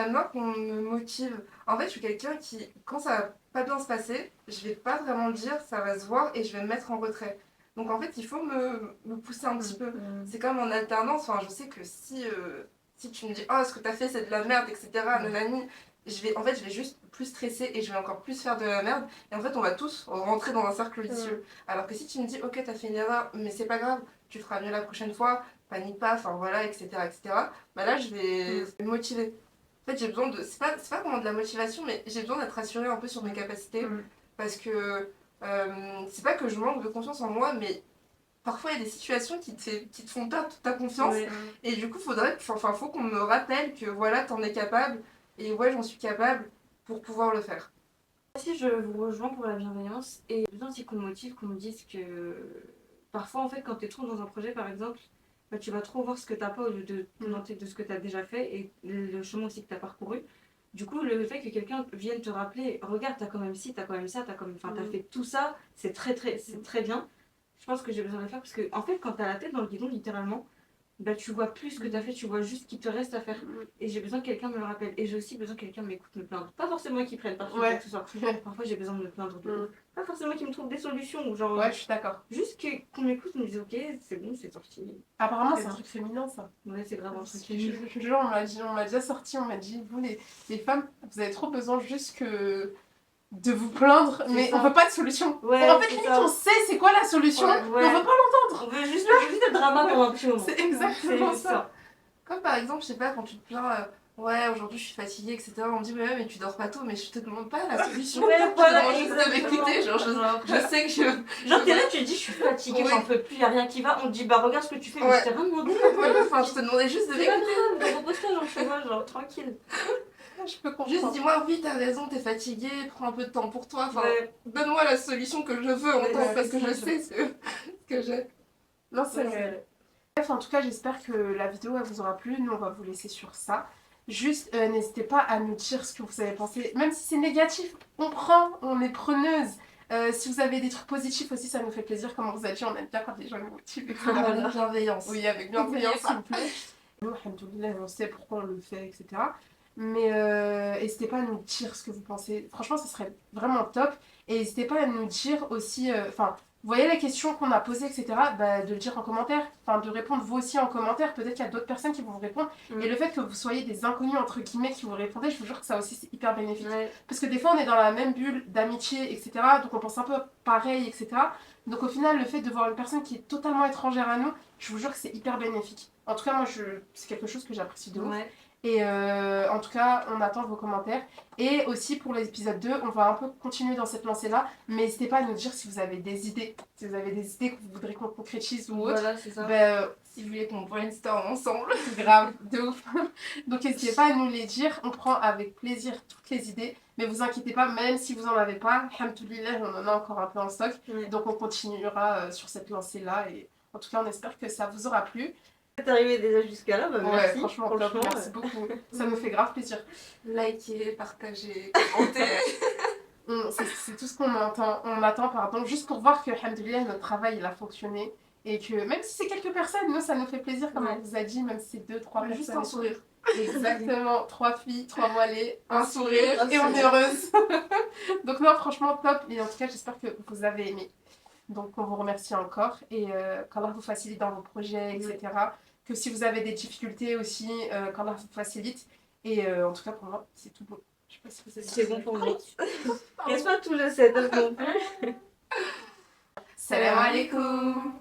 bien qu'on me motive. En fait, je suis quelqu'un qui, quand ça va pas bien se passer, je vais pas vraiment le dire, ça va se voir et je vais me mettre en retrait. Donc en fait, il faut me pousser un petit peu. C'est comme en alternance, enfin, je sais que si tu me dis, oh, ce que t'as fait, c'est de la merde, etc., nanani, je vais juste plus stresser et je vais encore plus faire de la merde. Et en fait, on va tous rentrer dans un cercle vicieux. Alors que si tu me dis, ok, t'as fait une erreur, mais c'est pas grave, tu feras mieux la prochaine fois, panique pas, enfin voilà, etc., bah là, je vais me motiver. En fait, j'ai besoin de. C'est pas vraiment de la motivation, mais j'ai besoin d'être rassurée un peu sur mes capacités. Parce que c'est pas que je manque de confiance en moi, mais parfois il y a des situations qui te font perdre toute ta confiance. Et du coup, faut qu'on me rappelle que voilà, t'en es capable. Et ouais, j'en suis capable pour pouvoir le faire. Si je vous rejoins pour la bienveillance et besoin aussi qu'on me motive, qu'on me dise que parfois en fait quand tu es trop dans un projet par exemple, bah, tu vas trop voir ce que t'as pas au lieu de te contenter de ce que tu as déjà fait et le chemin aussi que tu as parcouru. Du coup, le fait que quelqu'un vienne te rappeler, regarde, t'as quand même ci, t'as quand même ça, enfin, t'as fait tout ça, c'est très bien. Je pense que j'ai besoin de le faire parce que, en fait, quand t'as la tête dans le guidon, littéralement, bah, tu vois plus ce que t'as fait, tu vois juste ce qu'il te reste à faire. Et j'ai besoin que quelqu'un me le rappelle. Et j'ai aussi besoin que quelqu'un m'écoute me plaindre. Pas forcément qu'il prenne parti ou quoi que ce soit. Parfois, j'ai besoin de me plaindre de ouf. Pas forcément qu'il me trouve des solutions ou genre. Ouais, je suis d'accord. Juste qu'on m'écoute, me dise ok, c'est bon, c'est sorti. Apparemment, c'est un truc féminin, ça. Ouais, c'est grave un truc. Je te jure, on m'a déjà sorti, on m'a dit, vous les femmes, vous avez trop besoin juste que de vous plaindre, mais ça. on veut pas de solution. Ouais, en fait, limite, on sait c'est quoi la solution, ouais. mais on veut pas l'entendre. On veut juste le drama pour un petit moment. C'est exactement ça. Comme par exemple, je sais pas, quand tu te plains, ouais, aujourd'hui je suis fatiguée, etc. On me dit, mais tu dors pas tôt, mais je te demande pas la solution. Ouais, Je voilà, te demande juste de m'écouter. Genre, je sais que je. Genre, t'es là, tu te dis, je suis fatiguée, j'en peux plus, y'a rien qui va. On te dit, bah regarde ce que tu fais, mais Ouais. je t'ai rien demandé. Enfin, je te demandais juste de C'est pas m'écouter. grave, repose-toi, genre, tu vois, genre, tranquille. Je peux comprendre. Juste dis-moi, oui, t'as raison, t'es fatiguée, prends un peu de temps pour toi. Enfin, Ouais. donne-moi la solution que je veux en Ouais, temps, parce c'est que je ça. sais ce que j'ai. Non, c'est Ouais, vrai. Bref, en tout cas, j'espère que la vidéo elle vous aura plu. Nous, on va vous laisser sur ça. Juste, n'hésitez pas à nous dire ce que vous avez pensé. Même si c'est négatif, on prend, on est preneuse. Si vous avez des trucs positifs aussi, ça nous fait plaisir. Comme on vous a dit, on aime bien quand les gens nous motivent. etc. Avec bienveillance. Oui, avec bienveillance, s'il vous plaît. Nous, alhamdoulilah, on sait pourquoi on le fait, etc. Mais n'hésitez pas à nous dire ce que vous pensez. Franchement, ce serait vraiment top. Et n'hésitez pas à nous dire aussi... Enfin, vous voyez les questions qu'on a posées, etc. Bah, de le dire en commentaire. Enfin, de répondre vous aussi en commentaire. Peut-être qu'il y a d'autres personnes qui vont vous répondre. Et le fait que vous soyez des inconnus, entre guillemets, qui vous répondez, je vous jure que ça aussi, c'est hyper bénéfique. Ouais. Parce que des fois, on est dans la même bulle d'amitié, etc. Donc, on pense un peu pareil, etc. Donc, au final, le fait de voir une personne qui est totalement étrangère à nous, je vous jure que c'est hyper bénéfique. En tout cas, moi, c'est quelque chose que j'apprécie de ouf. Ouais. Et en tout cas, on attend vos commentaires. Et aussi pour l'épisode 2, on va un peu continuer dans cette lancée-là. Mais n'hésitez pas à nous dire si vous avez des idées. Si vous avez des idées que vous voudrez qu'on concrétise ou autre. Voilà, c'est ça. Si vous voulez qu'on brainstorm ensemble. Grave, de ouf. Donc n'hésitez pas à nous les dire. On prend avec plaisir toutes les idées. Mais vous inquiétez pas, même si vous en avez pas, alhamdoulilah, on en a encore un peu en stock. Ouais. Donc on continuera sur cette lancée-là. Et en tout cas, on espère que ça vous aura plu. T'es arrivé déjà jusqu'à là, bah Ouais, merci. franchement, top, merci beaucoup. Ça nous fait grave plaisir. Likez, partagez, commentez. C'est tout ce qu'on entend. On attend, pardon, juste pour voir que, alhamdoulilah, notre travail, il a fonctionné. Et que même si c'est quelques personnes, nous, ça nous fait plaisir, comme Ouais. on vous a dit, même si c'est 2, 3 personnes. Juste un sourire. Exactement, 3 filles, 3 voilées, Un sourire. et on est heureuse. Donc non, franchement, top. Et en tout cas, j'espère que vous avez aimé. Donc on vous remercie encore. Et qu'Allah vous facilite dans vos projets, etc. Que si vous avez des difficultés aussi, qu'Allah vous facilite. Et en tout cas, pour moi, c'est tout beau. Je sais pas si vous avez C'est bon pour moi. Qu'est-ce que tout je sais, donc non plus. Salam alaikum.